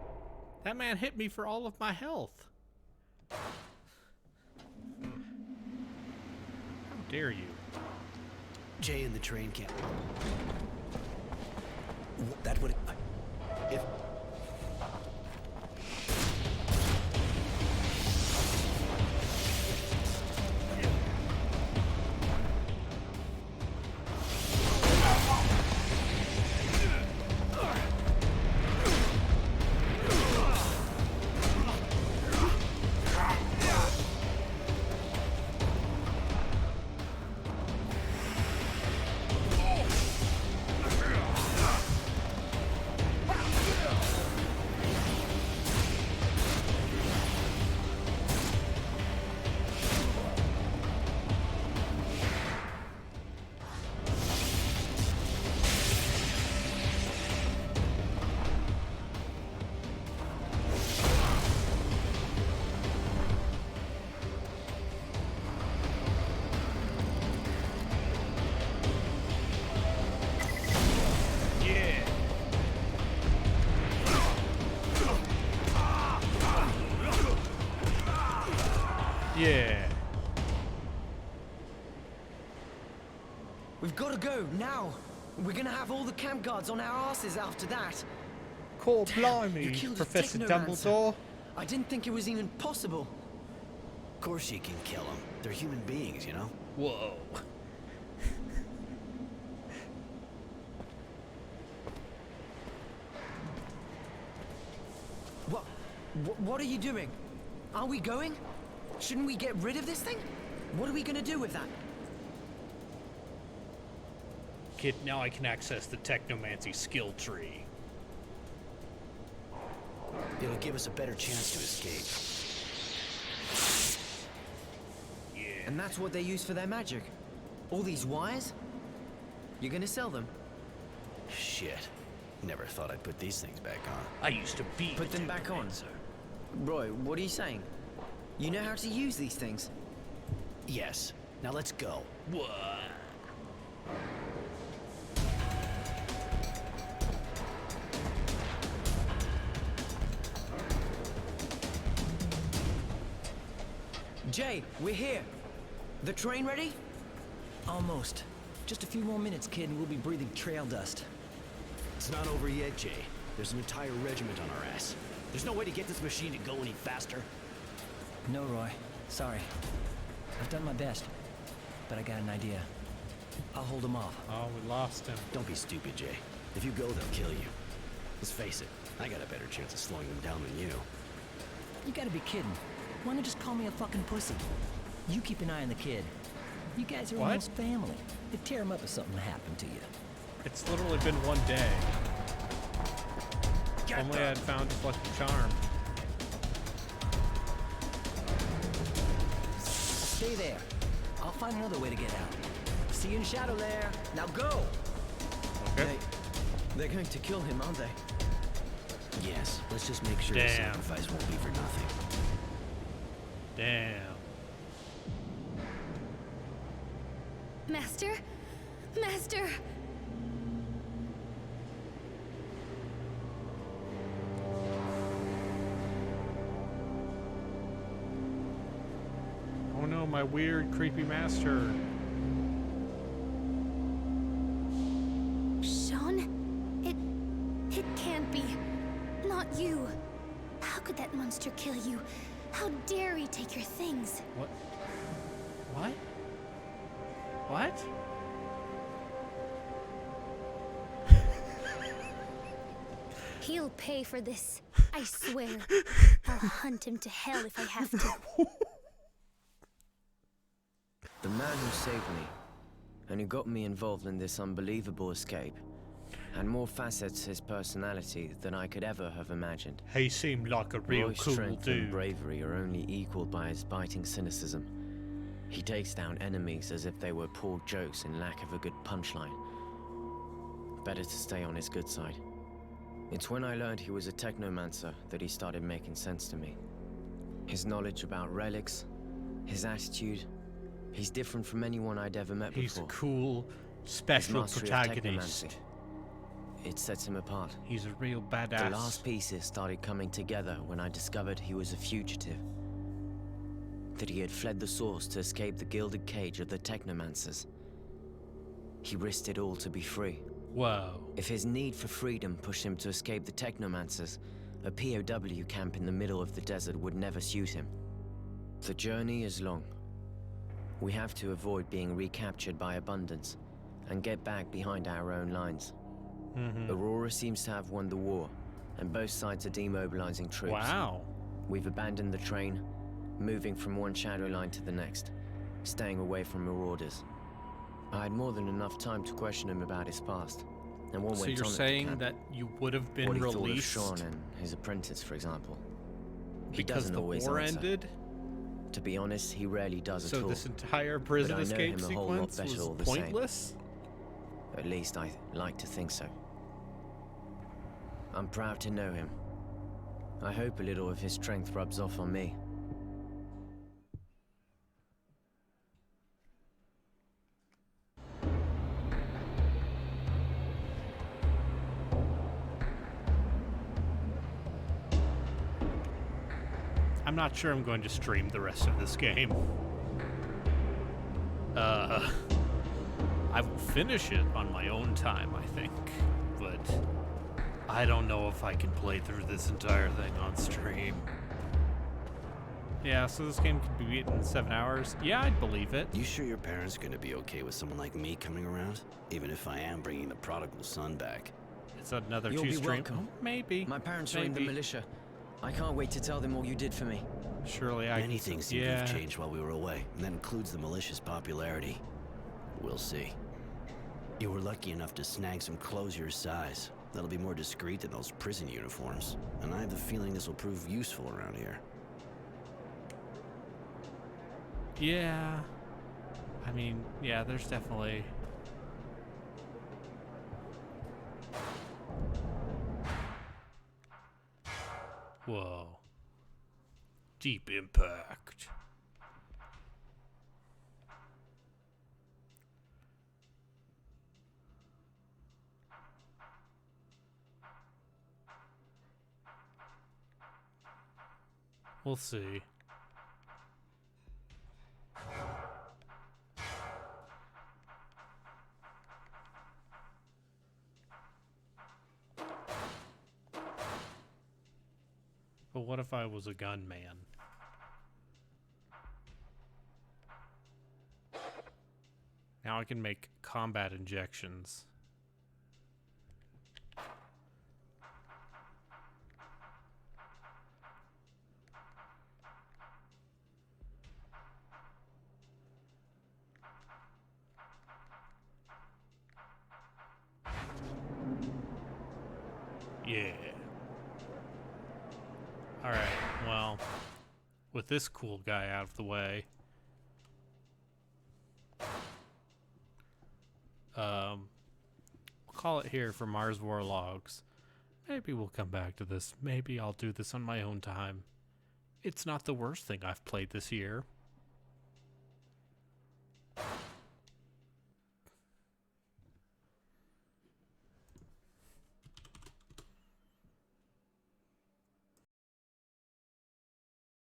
That man hit me for all of my health. How dare you? Jay in the train camp. That would... if... Yeah. We've got to go, now! We're gonna have all the camp guards on our asses after that. Cool, You blimey, killed a Professor technomancer. Dumbledore. I didn't think it was even possible. Of course you can kill them. They're human beings, you know? Whoa. What are you doing? Are we going? Shouldn't we get rid of this thing? What are we gonna do with that? Kid, now I can access the Technomancy skill tree. It'll give us a better chance to escape. Yeah. And that's what they use for their magic? All these wires? You're gonna sell them? Shit. Never thought I'd put these things back on. I used to be Put them back on. Roy, what are you saying? You know how to use these things? Yes. Now let's go. What? Jay, we're here. The train ready? Almost. Just a few more minutes, kid, and we'll be breathing trail dust. It's not over yet, Jay. There's an entire regiment on our ass. There's no way to get this machine to go any faster. No, Roy. Sorry. I've done my best. But I got an idea. I'll hold them off. Oh, we lost him. Don't be stupid, Jay. If you go, they'll kill you. Let's face it, I got a better chance of slowing them down than you. You gotta be kidding. Why not just call me a fucking pussy? You keep an eye on the kid. You guys are What? almost family. They'd tear him up if something happened to you. It's literally been one day. If only I had found Deflecting Charm. Stay there. I'll find another way to get out. See you in Shadow Lair. Now go! Okay. They're going to kill him, aren't they? Yes, let's just make sure the Damn. sacrifice won't be for nothing. Damn. Master? Master! Oh no, my weird, creepy master. Sean? It can't be. Not you. How could that monster kill you? How dare he take your things? What? What? What? He'll pay for this. I swear. I'll hunt him to hell if I have to. The man who saved me, and who got me involved in this unbelievable escape, had more facets to his personality than I could ever have imagined. He seemed like a real Roy's cool strength and dude. bravery are only equaled by his biting cynicism. He takes down enemies as if they were poor jokes in lack of a good punchline. Better to stay on his good side. It's when I learned he was a technomancer that he started making sense to me. His knowledge about relics, his attitude, he's different from anyone I'd ever met He's a before. cool, His special mastery of protagonist. technomancy. it sets him apart. He's a real badass. The last pieces started coming together when I discovered he was a fugitive. That he had fled the source to escape the gilded cage of the Technomancers. He risked it all to be free. Whoa. If his need for freedom pushed him to escape the Technomancers, a POW camp in the middle of the desert would never suit him. The journey is long. We have to avoid being recaptured by Abundance and get back behind our own lines. Aurora seems to have won the war, and both sides are demobilizing troops. Wow. We've abandoned the train, moving from one shadow line to the next, staying away from marauders. I had more than enough time to question him about his past, and what So went you're on at the saying camp. that you would have been What he released thought of Sean and his apprentice, for example. He because doesn't the always war answer. ended? To be honest, he rarely does at So all. this entire prison But I know escape him a whole lot sequence better was all the same. pointless? At least I like to think so. I'm proud to know him. I hope a little of his strength rubs off on me. I'm not sure I'm going to stream the rest of this game. I will finish it on my own time, I think, but I don't know if I can play through this entire thing on stream. Yeah, so this game could be beaten in 7 hours. Yeah, I'd believe it. You sure your parents are gonna be okay with someone like me coming around? Even if I am bringing the prodigal son back. It's another You'll be two-stream. welcome. Maybe. My parents are in the militia. I can't wait to tell them all you did for me. Surely I Many can. things seem to have changed while we were away, and that includes the militia's popularity. We'll see. You were lucky enough to snag some clothes your size. That'll be more discreet than those prison uniforms, and I have the feeling this will prove useful around here. Yeah. I mean, yeah, there's definitely... Whoa. Deep impact. We'll see. But what if I was a gunman? Now I can make combat injections. Yeah. Alright, well, with this cool guy out of the way, we'll call it here for Mars War Logs. Maybe we'll come back to this. Maybe I'll do this on my own time. It's not the worst thing I've played this year.